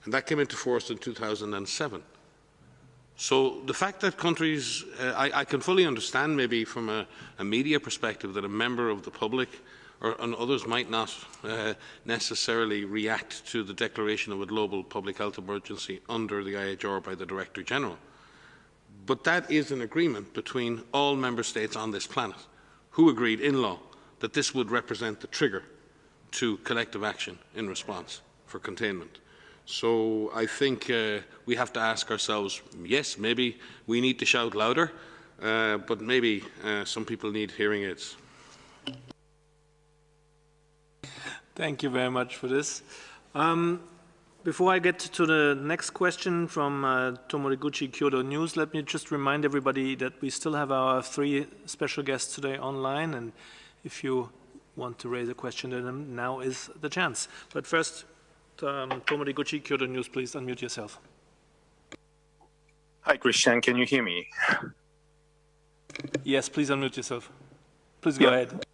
And that came into force in 2007. So the fact that countries, I can fully understand maybe from a media perspective that a member of the public and others might not necessarily react to the declaration of a global public health emergency under the IHR by the Director General. But that is an agreement between all member states on this planet who agreed in law that this would represent the trigger to collective action in response for containment. So I think we have to ask ourselves, yes, maybe we need to shout louder, but maybe some people need hearing aids. Thank you very much for this. Before I get to the next question from Tomoriguchi Kyoto News, let me just remind everybody that we still have our 3 special guests today online, and if you want to raise a question to them, now is the chance. But first, Tomoriguchi Kyoto News, please unmute yourself. Hi, Christian, can you hear me? Yes, please unmute yourself. Please go ahead.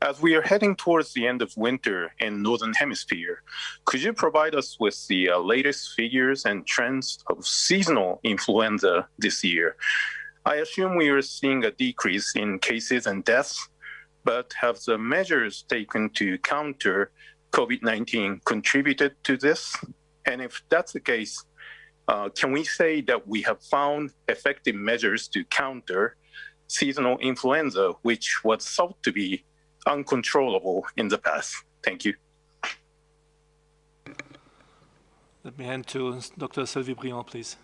As we are heading towards the end of winter in Northern Hemisphere, could you provide us with the latest figures and trends of seasonal influenza this year? I assume we are seeing a decrease in cases and deaths, but have the measures taken to counter COVID-19 contributed to this? And if that's the case, can we say that we have found effective measures to counter seasonal influenza, which was thought to be uncontrollable in the past? Thank you. Let me hand to Dr. Sylvie Briand, please.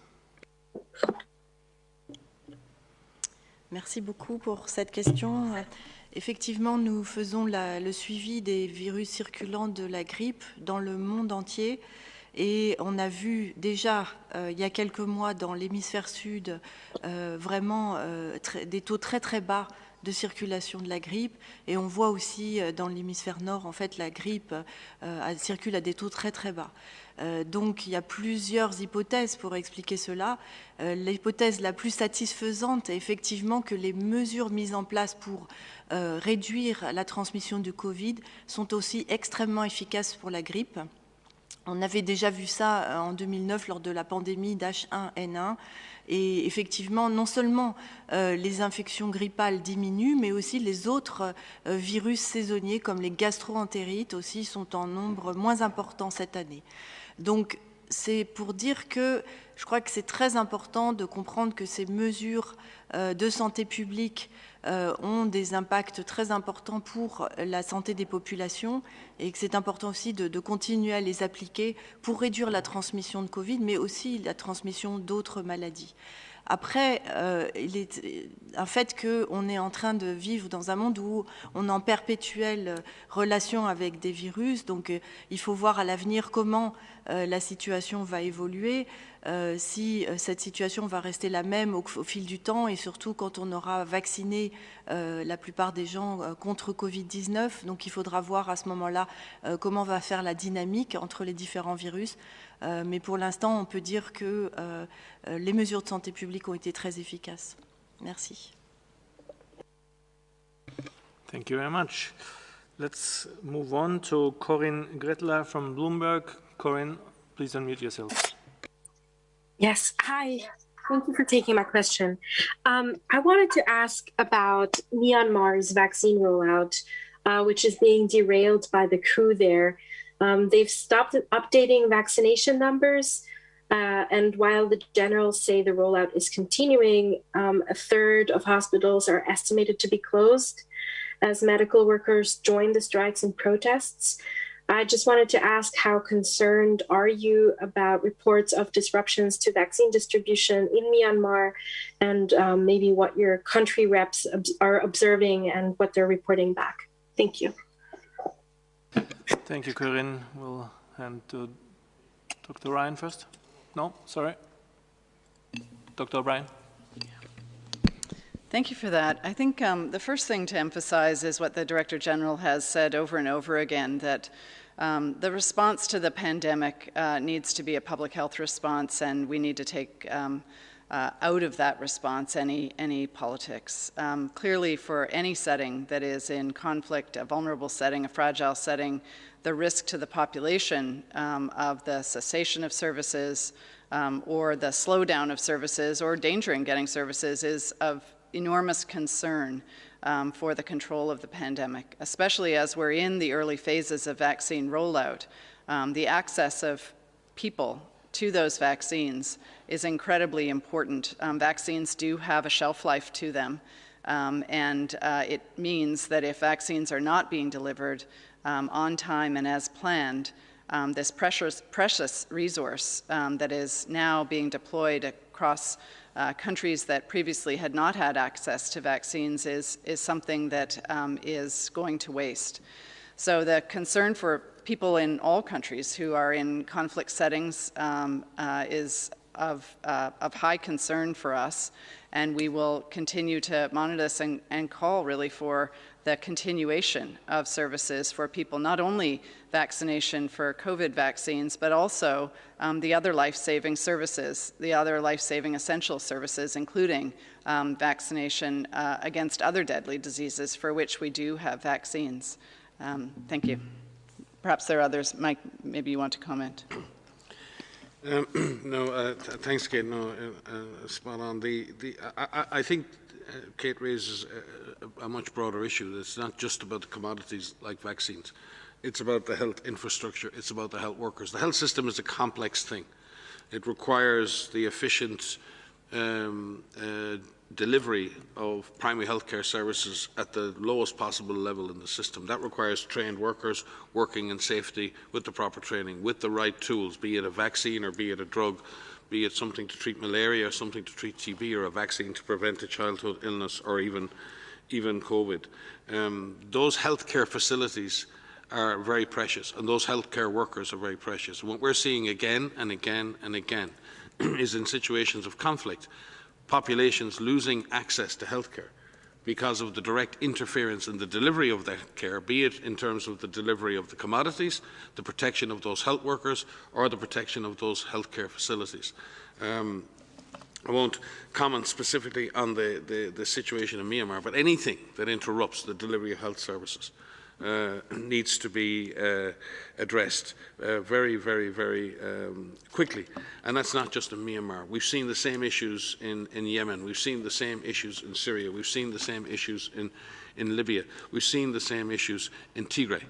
Merci beaucoup pour cette question. Effectivement, nous faisons le suivi des virus circulants de la grippe dans le monde entier. Et on a vu déjà, il y a quelques mois, dans l'hémisphère sud, vraiment des taux très très bas de circulation de la grippe. Et on voit aussi dans l'hémisphère nord, en fait, la grippe circule à des taux très très bas. Donc il y a plusieurs hypothèses pour expliquer cela. L'hypothèse la plus satisfaisante est effectivement que les mesures mises en place pour réduire la transmission du Covid sont aussi extrêmement efficaces pour la grippe. On avait déjà vu ça en 2009 lors de la pandémie d'H1N1. Et effectivement, non seulement les infections grippales diminuent, mais aussi les autres virus saisonniers comme les gastro-entérites aussi sont en nombre moins important cette année. Donc c'est pour dire que je crois que c'est très important de comprendre que ces mesures de santé publique ont des impacts très importants pour la santé des populations et que c'est important aussi de continuer à les appliquer pour réduire la transmission de Covid, mais aussi la transmission d'autres maladies. Après, il est un fait qu'on est en train de vivre dans un monde où on est en perpétuelle relation avec des virus, donc il faut voir à l'avenir comment la situation va évoluer, si cette situation va rester la même au fil du temps et surtout quand on aura vacciné la plupart des gens contre Covid-19. Donc il faudra voir à ce moment-là comment va faire la dynamique entre les différents virus. Mais pour l'instant, on peut dire que les mesures de santé publique ont été très efficaces. Merci. Thank you very much. Let's move on to Corinne Gretler from Bloomberg. Corinne, please unmute yourself. Yes, hi. Thank you for taking my question. I wanted to ask about Myanmar's vaccine rollout, which is being derailed by the coup there. They've stopped updating vaccination numbers, and while the generals say the rollout is continuing, a third of hospitals are estimated to be closed as medical workers join the strikes and protests. I just wanted to ask, how concerned are you about reports of disruptions to vaccine distribution in Myanmar, and maybe what your country reps are observing and what they're reporting back? Thank you. Thank you, Corinne. We'll hand to Dr. Ryan first. No, sorry. Dr. O'Brien. Thank you for that. I think the first thing to emphasize is what the Director General has said over and over again, that the response to the pandemic needs to be a public health response, and we need to take out of that response any politics. Clearly, for any setting that is in conflict, a vulnerable setting, a fragile setting, the risk to the population of the cessation of services or the slowdown of services or danger in getting services is of enormous concern for the control of the pandemic, especially as we're in the early phases of vaccine rollout. The access of people to those vaccines is incredibly important. Vaccines do have a shelf life to them, and it means that if vaccines are not being delivered on time and as planned, this precious resource that is now being deployed across countries that previously had not had access to vaccines is something that is going to waste. So the concern for people in all countries who are in conflict settings is of high concern for us, and we will continue to monitor this and call really for the continuation of services for people, not only vaccination for COVID vaccines, but also the other life-saving services, the other life-saving essential services, including vaccination against other deadly diseases for which we do have vaccines. Thank you. Perhaps there are others. Mike, maybe you want to comment. No, thanks, Kate. No, spot on. I think Kate raises a much broader issue. It's not just about the commodities like vaccines. It's about the health infrastructure. It's about the health workers. The health system is a complex thing. It requires the efficient delivery of primary health care services at the lowest possible level in the system. That requires trained workers working in safety with the proper training, with the right tools, be it a vaccine or be it a drug, be it something to treat malaria or something to treat TB or a vaccine to prevent a childhood illness or even COVID. Those healthcare facilities are very precious, and those healthcare workers are very precious. And what we're seeing again and again and again is in situations of conflict, populations losing access to healthcare because of the direct interference in the delivery of that care, be it in terms of the delivery of the commodities, the protection of those health workers, or the protection of those healthcare facilities. I won't comment specifically on the situation in Myanmar, but anything that interrupts the delivery of health services needs to be addressed very, very, very quickly. And that's not just in Myanmar. We've seen the same issues in Yemen. We've seen the same issues in Syria. We've seen the same issues in Libya. We've seen the same issues in Tigray.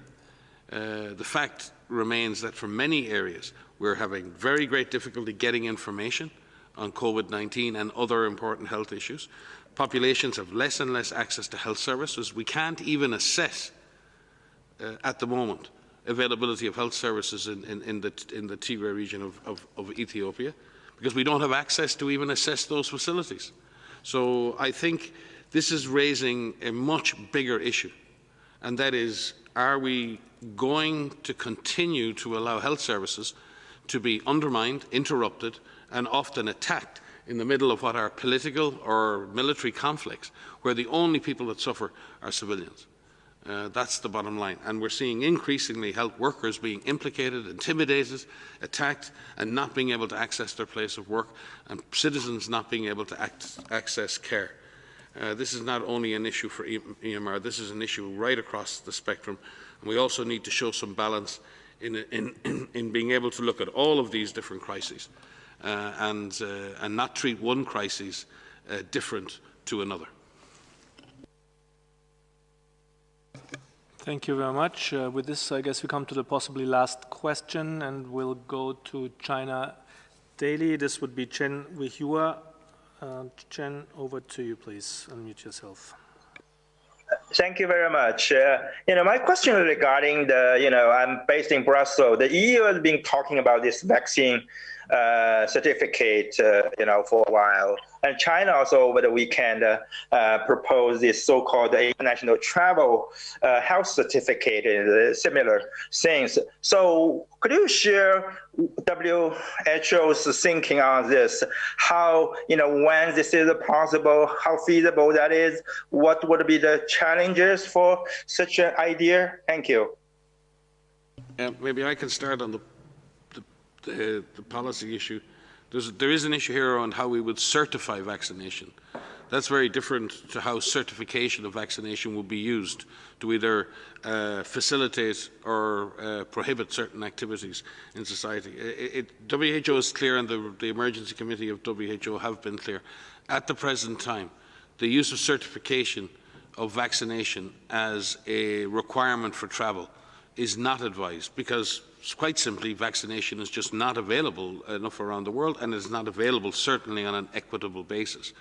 The fact remains that for many areas, we're having very great difficulty getting information on COVID-19 and other important health issues. Populations have less and less access to health services. We can't even assess at the moment availability of health services in the Tigray region of Ethiopia, because we don't have access to even assess those facilities. So I think this is raising a much bigger issue, and that is, are we going to continue to allow health services to be undermined, interrupted, and often attacked in the middle of what are political or military conflicts, where the only people that suffer are civilians? That's the bottom line. And we're seeing increasingly health workers being implicated, intimidated, attacked, and not being able to access their place of work, and citizens not being able to access care. This is not only an issue for Myanmar, this is an issue right across the spectrum. And we also need to show some balance in being able to look at all of these different crises and not treat one crisis different to another. Thank you very much. With this, I guess we come to the possibly last question, and we'll go to China Daily. This would be Chen Wihua. Chen, over to you, please. Unmute yourself. Thank you very much. My question is regarding I'm based in Brussels. The EU has been talking about this vaccine certificate, for a while. And China also over the weekend proposed this so-called international travel health certificate and similar things. So could you share WHO's thinking on this? How, when this is possible, how feasible that is? What would be the challenges for such an idea? Thank you. Maybe I can start on the policy issue. There is an issue here around how we would certify vaccination. That's very different to how certification of vaccination will be used to either facilitate or prohibit certain activities in society. WHO is clear, and the Emergency Committee of WHO have been clear. At the present time, the use of certification of vaccination as a requirement for travel is not advised, because quite simply vaccination is just not available enough around the world, and is not available certainly on an equitable basis.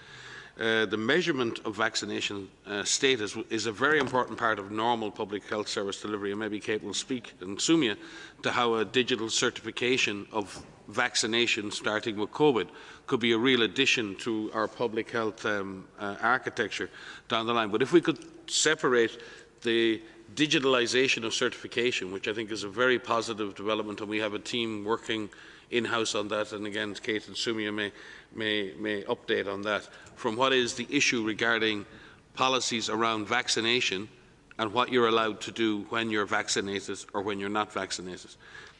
The measurement of vaccination status is a very important part of normal public health service delivery, and maybe Kate will speak, and Sumia, to how a digital certification of vaccination, starting with COVID, could be a real addition to our public health architecture down the line. But if we could separate the digitalization of certification, which I think is a very positive development, and we have a team working in-house on that, and again, Kate and Sumia may update on that, from what is the issue regarding policies around vaccination and what you're allowed to do when you're vaccinated or when you're not vaccinated.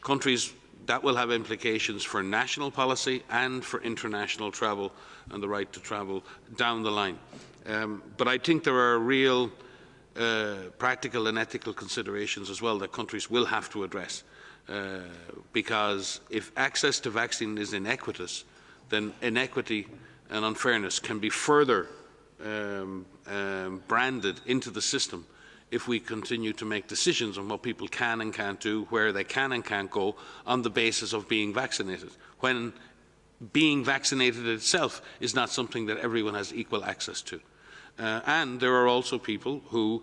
Countries, that will have implications for national policy and for international travel and the right to travel down the line. But I think there are real practical and ethical considerations as well that countries will have to address, because if access to vaccine is inequitous, then inequity and unfairness can be further branded into the system if we continue to make decisions on what people can and can't do, where they can and can't go, on the basis of being vaccinated, when being vaccinated itself is not something that everyone has equal access to. And there are also people who,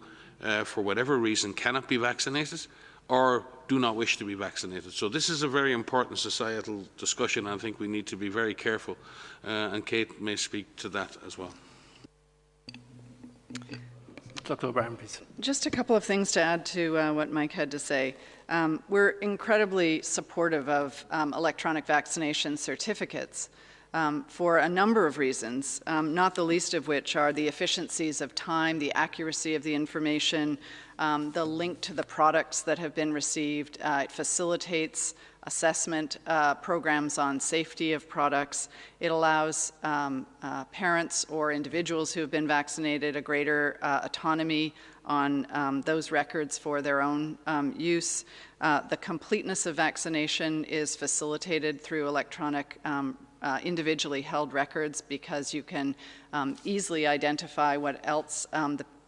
for whatever reason, cannot be vaccinated or do not wish to be vaccinated. So this is a very important societal discussion. I think we need to be very careful, and Kate may speak to that as well. Dr. O'Brien, please. Just a couple of things to add to what Mike had to say. We're incredibly supportive of electronic vaccination certificates for a number of reasons, not the least of which are the efficiencies of time, the accuracy of the information, the link to the products that have been received. It facilitates assessment programs on safety of products. It allows parents or individuals who have been vaccinated a greater autonomy on those records for their own use. The completeness of vaccination is facilitated through electronic individually held records because you can easily identify what else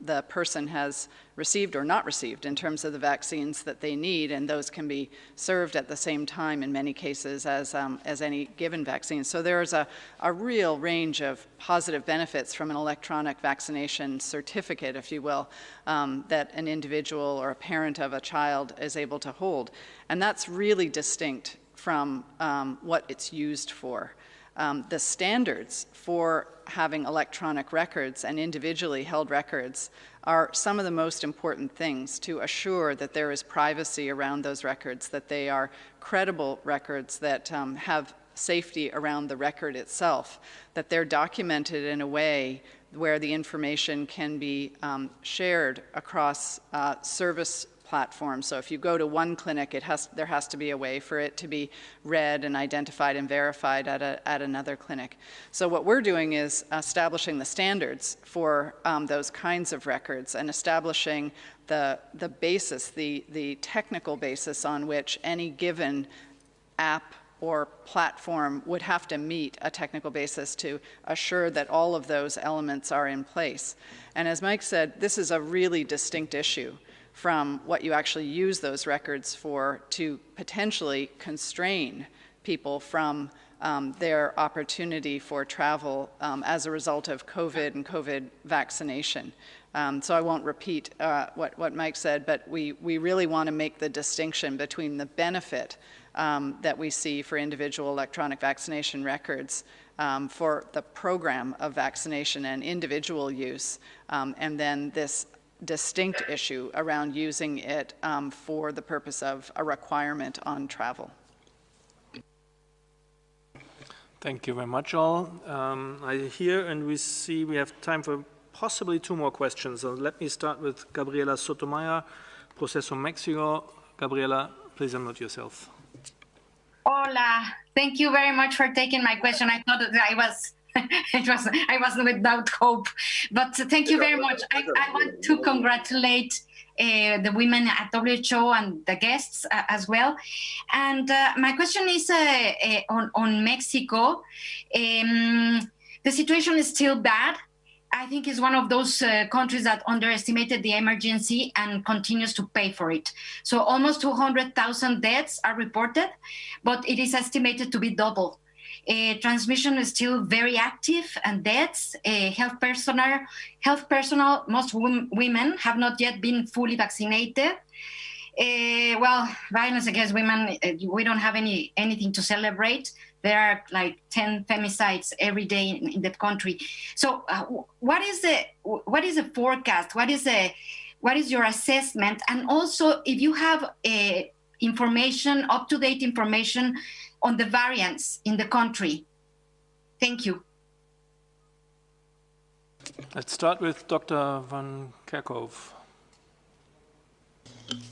the person has received or not received in terms of the vaccines that they need, and those can be served at the same time in many cases as any given vaccine. So there's a real range of positive benefits from an electronic vaccination certificate, if you will, that an individual or a parent of a child is able to hold. And that's really distinct from what it's used for. The standards for having electronic records and individually held records are some of the most important things to assure that there is privacy around those records, that they are credible records that have safety around the record itself, that they're documented in a way where the information can be shared across service platforms. So if you go to one clinic, there has to be a way for it to be read and identified and verified at another clinic. So what we're doing is establishing the standards for those kinds of records and establishing the basis, the technical basis on which any given app or platform would have to meet a technical basis to assure that all of those elements are in place. And as Mike said, this is a really distinct issue from what you actually use those records for to potentially constrain people from their opportunity for travel as a result of COVID and COVID vaccination. So I won't repeat what Mike said, but we really want to make the distinction between the benefit that we see for individual electronic vaccination records for the program of vaccination and individual use, and then this distinct issue around using it for the purpose of a requirement on travel. Thank you very much, all. I hear and we see we have time for possibly 2 more questions. So let me start with Gabriela Sotomayor, Proceso Mexico. Gabriela, please unmute yourself. Hola, thank you very much for taking my question. I thought that I was without hope, but thank you very much. I want to congratulate the women at WHO and the guests as well. And my question is on Mexico. The situation is still bad. I think it's one of those countries that underestimated the emergency and continues to pay for it. So almost 200,000 deaths are reported, but it is estimated to be double. Transmission is still very active, and deaths. Health personnel, most women have not yet been fully vaccinated. Well, violence against women, we don't have anything to celebrate. There are like 10 femicides every day in the country. So, what is the forecast? What is your assessment? And also, if you have information, up-to-date information on the variants in the country. Thank you. Let's start with Dr. Van Kerkhove.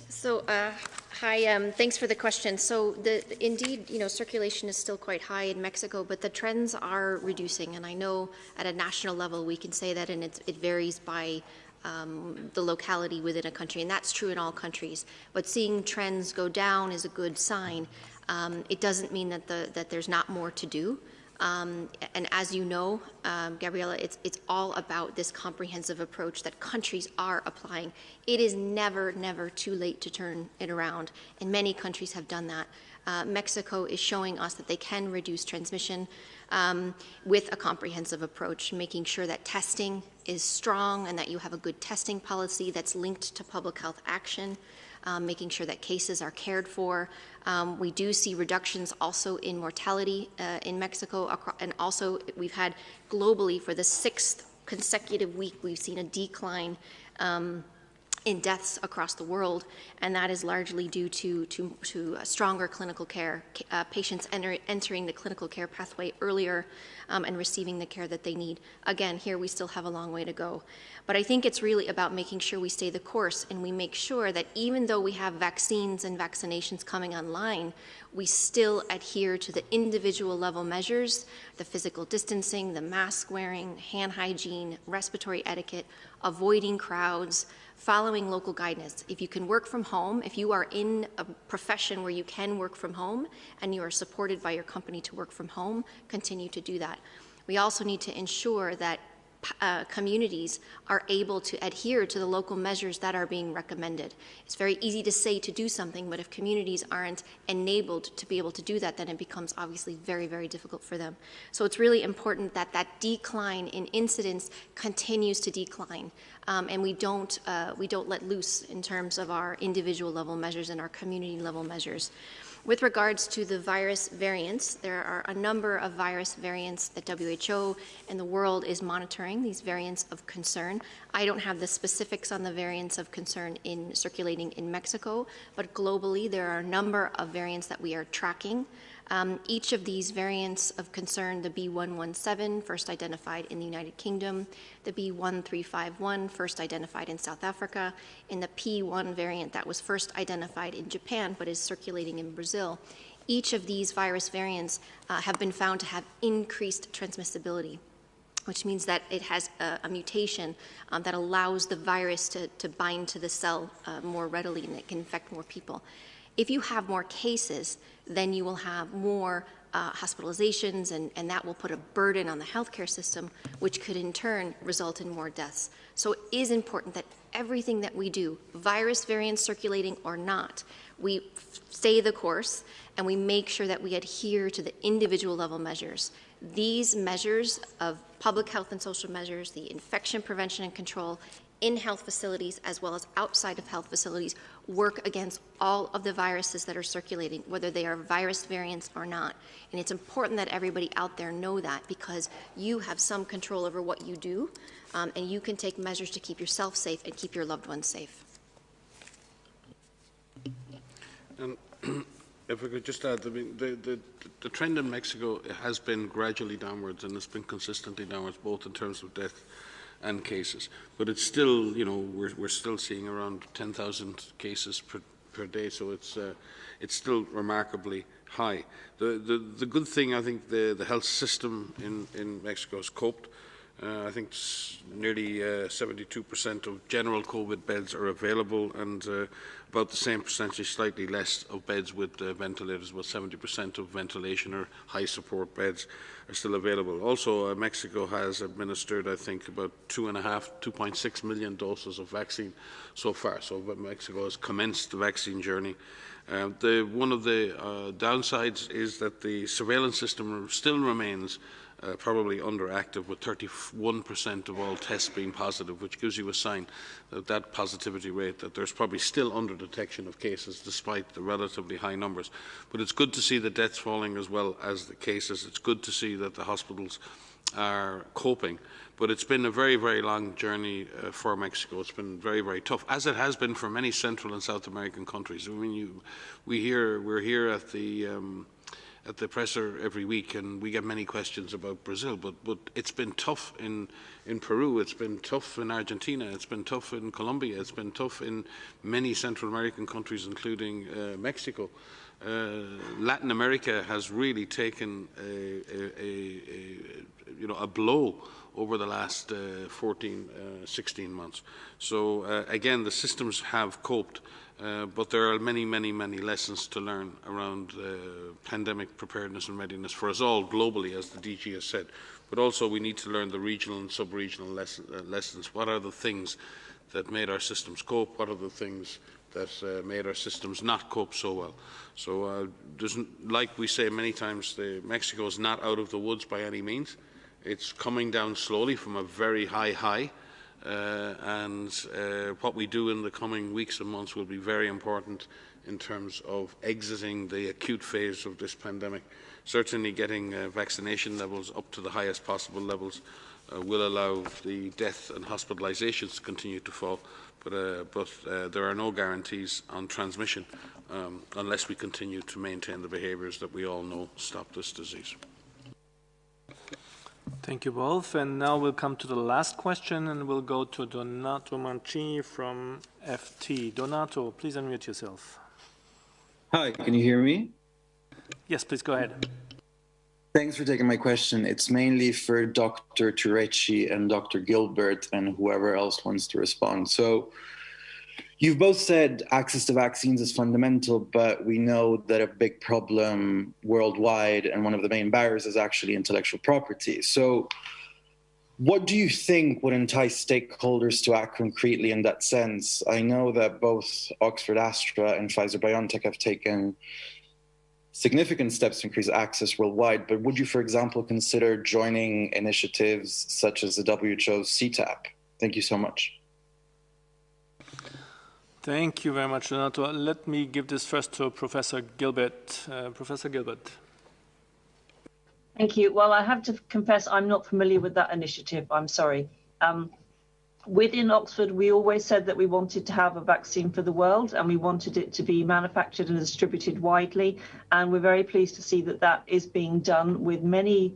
So, hi, thanks for the question. So, indeed, circulation is still quite high in Mexico, but the trends are reducing. And I know at a national level we can say that, and it varies by the locality within a country, and that's true in all countries. But seeing trends go down is a good sign. It doesn't mean that there's not more to do. And as you know, Gabriela, it's all about this comprehensive approach that countries are applying. It is never, never too late to turn it around, and many countries have done that. Mexico is showing us that they can reduce transmission with a comprehensive approach, making sure that testing is strong and that you have a good testing policy that's linked to public health action. Making sure that cases are cared for. We do see reductions also in mortality in Mexico, and also we've had globally for the 6th consecutive week, we've seen a decline in deaths across the world, and that is largely due to stronger clinical care, patients entering the clinical care pathway earlier and receiving the care that they need. Again, here we still have a long way to go. But I think it's really about making sure we stay the course and we make sure that even though we have vaccines and vaccinations coming online, we still adhere to the individual level measures, the physical distancing, the mask wearing, hand hygiene, respiratory etiquette, avoiding crowds, following local guidance. If you can work from home, if you are in a profession where you can work from home and you are supported by your company to work from home, continue to do that. We also need to ensure that communities are able to adhere to the local measures that are being recommended. It's very easy to say to do something, but if communities aren't enabled to be able to do that, then it becomes obviously very, very difficult for them. So it's really important that that decline in incidence continues to decline, and we don't let loose in terms of our individual level measures and our community level measures. With regards to the virus variants, there are a number of virus variants that WHO and the world is monitoring, these variants of concern. I don't have the specifics on the variants of concern circulating in Mexico, but globally there are a number of variants that we are tracking. Each of these variants of concern, the B.1.1.7, first identified in the United Kingdom, the B.1.351, first identified in South Africa, and the P.1 variant that was first identified in Japan but is circulating in Brazil. Each of these virus variants have been found to have increased transmissibility, which means that it has a mutation that allows the virus to bind to the cell more readily and it can infect more people. If you have more cases, then you will have more hospitalizations, and that will put a burden on the healthcare system, which could in turn result in more deaths. So it is important that everything that we do, virus variants circulating or not, we stay the course and we make sure that we adhere to the individual level measures. These measures of public health and social measures, the infection prevention and control in health facilities as well as outside of health facilities, work against all of the viruses that are circulating, whether they are virus variants or not. And it's important that everybody out there know that, because you have some control over what you do, and you can take measures to keep yourself safe and keep your loved ones safe. And if I could just add, I mean, the trend in Mexico has been gradually downwards, and it's been consistently downwards, both in terms of death and cases. But it's still, you know, we're still seeing around 10,000 cases per day, so it's still remarkably high. The good thing, I think, the health system in Mexico has coped. I think nearly 72% of general COVID beds are available, and about the same percentage, slightly less, of beds with ventilators. About 70% of ventilation or high support beds are still available. Also, Mexico has administered, I think, about 2.6 million doses of vaccine so far. So Mexico has commenced the vaccine journey. One of the downsides is that the surveillance system still remains probably underactive, with 31% of all tests being positive, which gives you a sign that positivity rate, that there's probably still under-detection of cases despite the relatively high numbers. But it's good to see the deaths falling as well as the cases. It's good to see that the hospitals are coping. But it's been a very, very long journey for Mexico. It's been very, very tough, as it has been for many Central and South American countries. I mean, we're here at the presser every week, and we get many questions about Brazil, but it's been tough in Peru, it's been tough in Argentina, it's been tough in Colombia, it's been tough in many Central American countries, including Mexico. Latin America has really taken a blow over the last 16 months. So again, the systems have coped. But there are many, many, many lessons to learn around pandemic preparedness and readiness for us all globally, as the DG has said. But also we need to learn the regional and sub-regional lessons. What are the things that made our systems cope? What are the things that made our systems not cope so well? So like we say many times, Mexico is not out of the woods by any means. It's coming down slowly from a very high. And what we do in the coming weeks and months will be very important in terms of exiting the acute phase of this pandemic. Certainly getting vaccination levels up to the highest possible levels will allow the death and hospitalizations to continue to fall, but there are no guarantees on transmission unless we continue to maintain the behaviours that we all know stop this disease. Thank you both. And now we'll come to the last question, and we'll go to Donato Mancini from FT. Donato, please unmute yourself. Hi, can you hear me? Yes, please go ahead. Thanks for taking my question. It's mainly for Dr. Turecci and Dr. Gilbert and whoever else wants to respond. So you've both said access to vaccines is fundamental, but we know that a big problem worldwide and one of the main barriers is actually intellectual property. So what do you think would entice stakeholders to act concretely in that sense? I know that both Oxford Astra and Pfizer-BioNTech have taken significant steps to increase access worldwide, but would you, for example, consider joining initiatives such as the WHO's CTAP? Thank you so much. Thank you very much, Donato. Let me give this first to Professor Gilbert. Professor Gilbert. Thank you. Well, I have to confess I'm not familiar with that initiative. I'm sorry. Within Oxford, we always said that we wanted to have a vaccine for the world and we wanted it to be manufactured and distributed widely. And we're very pleased to see that that is being done with many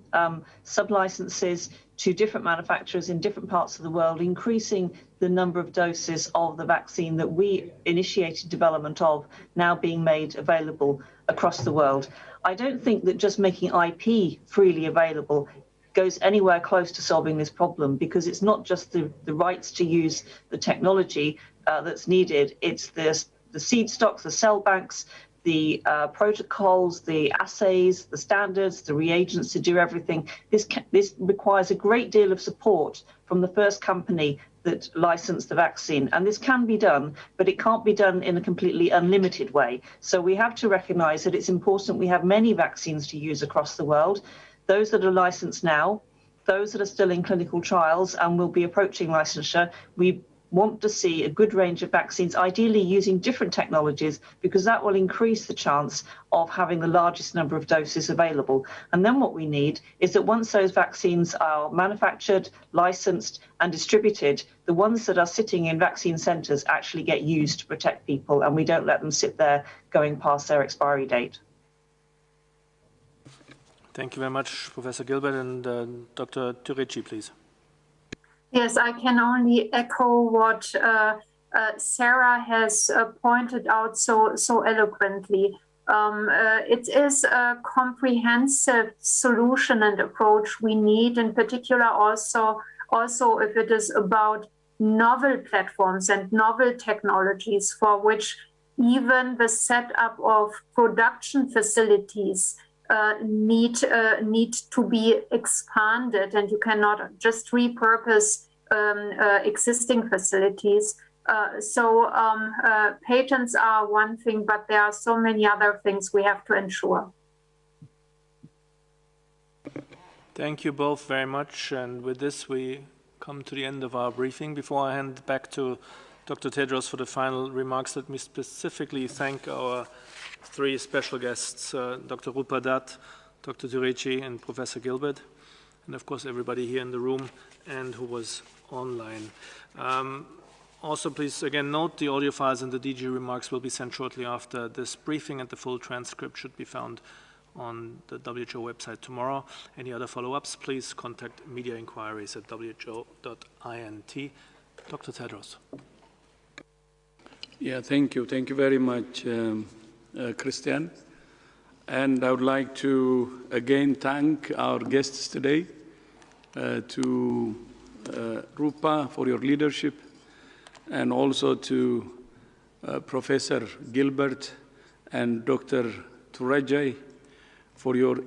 sub-licenses to different manufacturers in different parts of the world, increasing the number of doses of the vaccine that we initiated development of now being made available across the world. I don't think that just making IP freely available goes anywhere close to solving this problem, because it's not just the rights to use the technology that's needed. It's the seed stocks, the cell banks, the protocols, the assays, the standards, the reagents to do everything. This requires a great deal of support from the first company that licensed the vaccine. And this can be done, but it can't be done in a completely unlimited way. So we have to recognize that it's important we have many vaccines to use across the world. Those that are licensed now, those that are still in clinical trials and will be approaching licensure. We want to see a good range of vaccines, ideally using different technologies, because that will increase the chance of having the largest number of doses available. And then what we need is that once those vaccines are manufactured, licensed and distributed, the ones that are sitting in vaccine centres actually get used to protect people, and we don't let them sit there going past their expiry date. Thank you very much, Professor Gilbert. And Dr. Turecci, please. Yes, I can only echo what Sarah has pointed out so eloquently. It is a comprehensive solution and approach we need, in particular also if it is about novel platforms and novel technologies for which even the setup of production facilities need to be expanded, and you cannot just repurpose existing facilities. So patents are one thing, but there are so many other things we have to ensure. Thank you both very much. And with this, we come to the end of our briefing. Before I hand back to Dr. Tedros for the final remarks, let me specifically thank our three special guests, Dr. Rupa Dhad, Dr. Turecci, and Professor Gilbert, and of course everybody here in the room and who was online. Also, please again note the audio files and the DG remarks will be sent shortly after this briefing, and the full transcript should be found on the WHO website tomorrow. Any other follow-ups, please contact media inquiries at who.int. Dr. Tedros. Yeah, thank you. Thank you very much, Christian. And I would like to again thank our guests today, to Rupa for your leadership, and also to Professor Gilbert and Dr. Turecci for your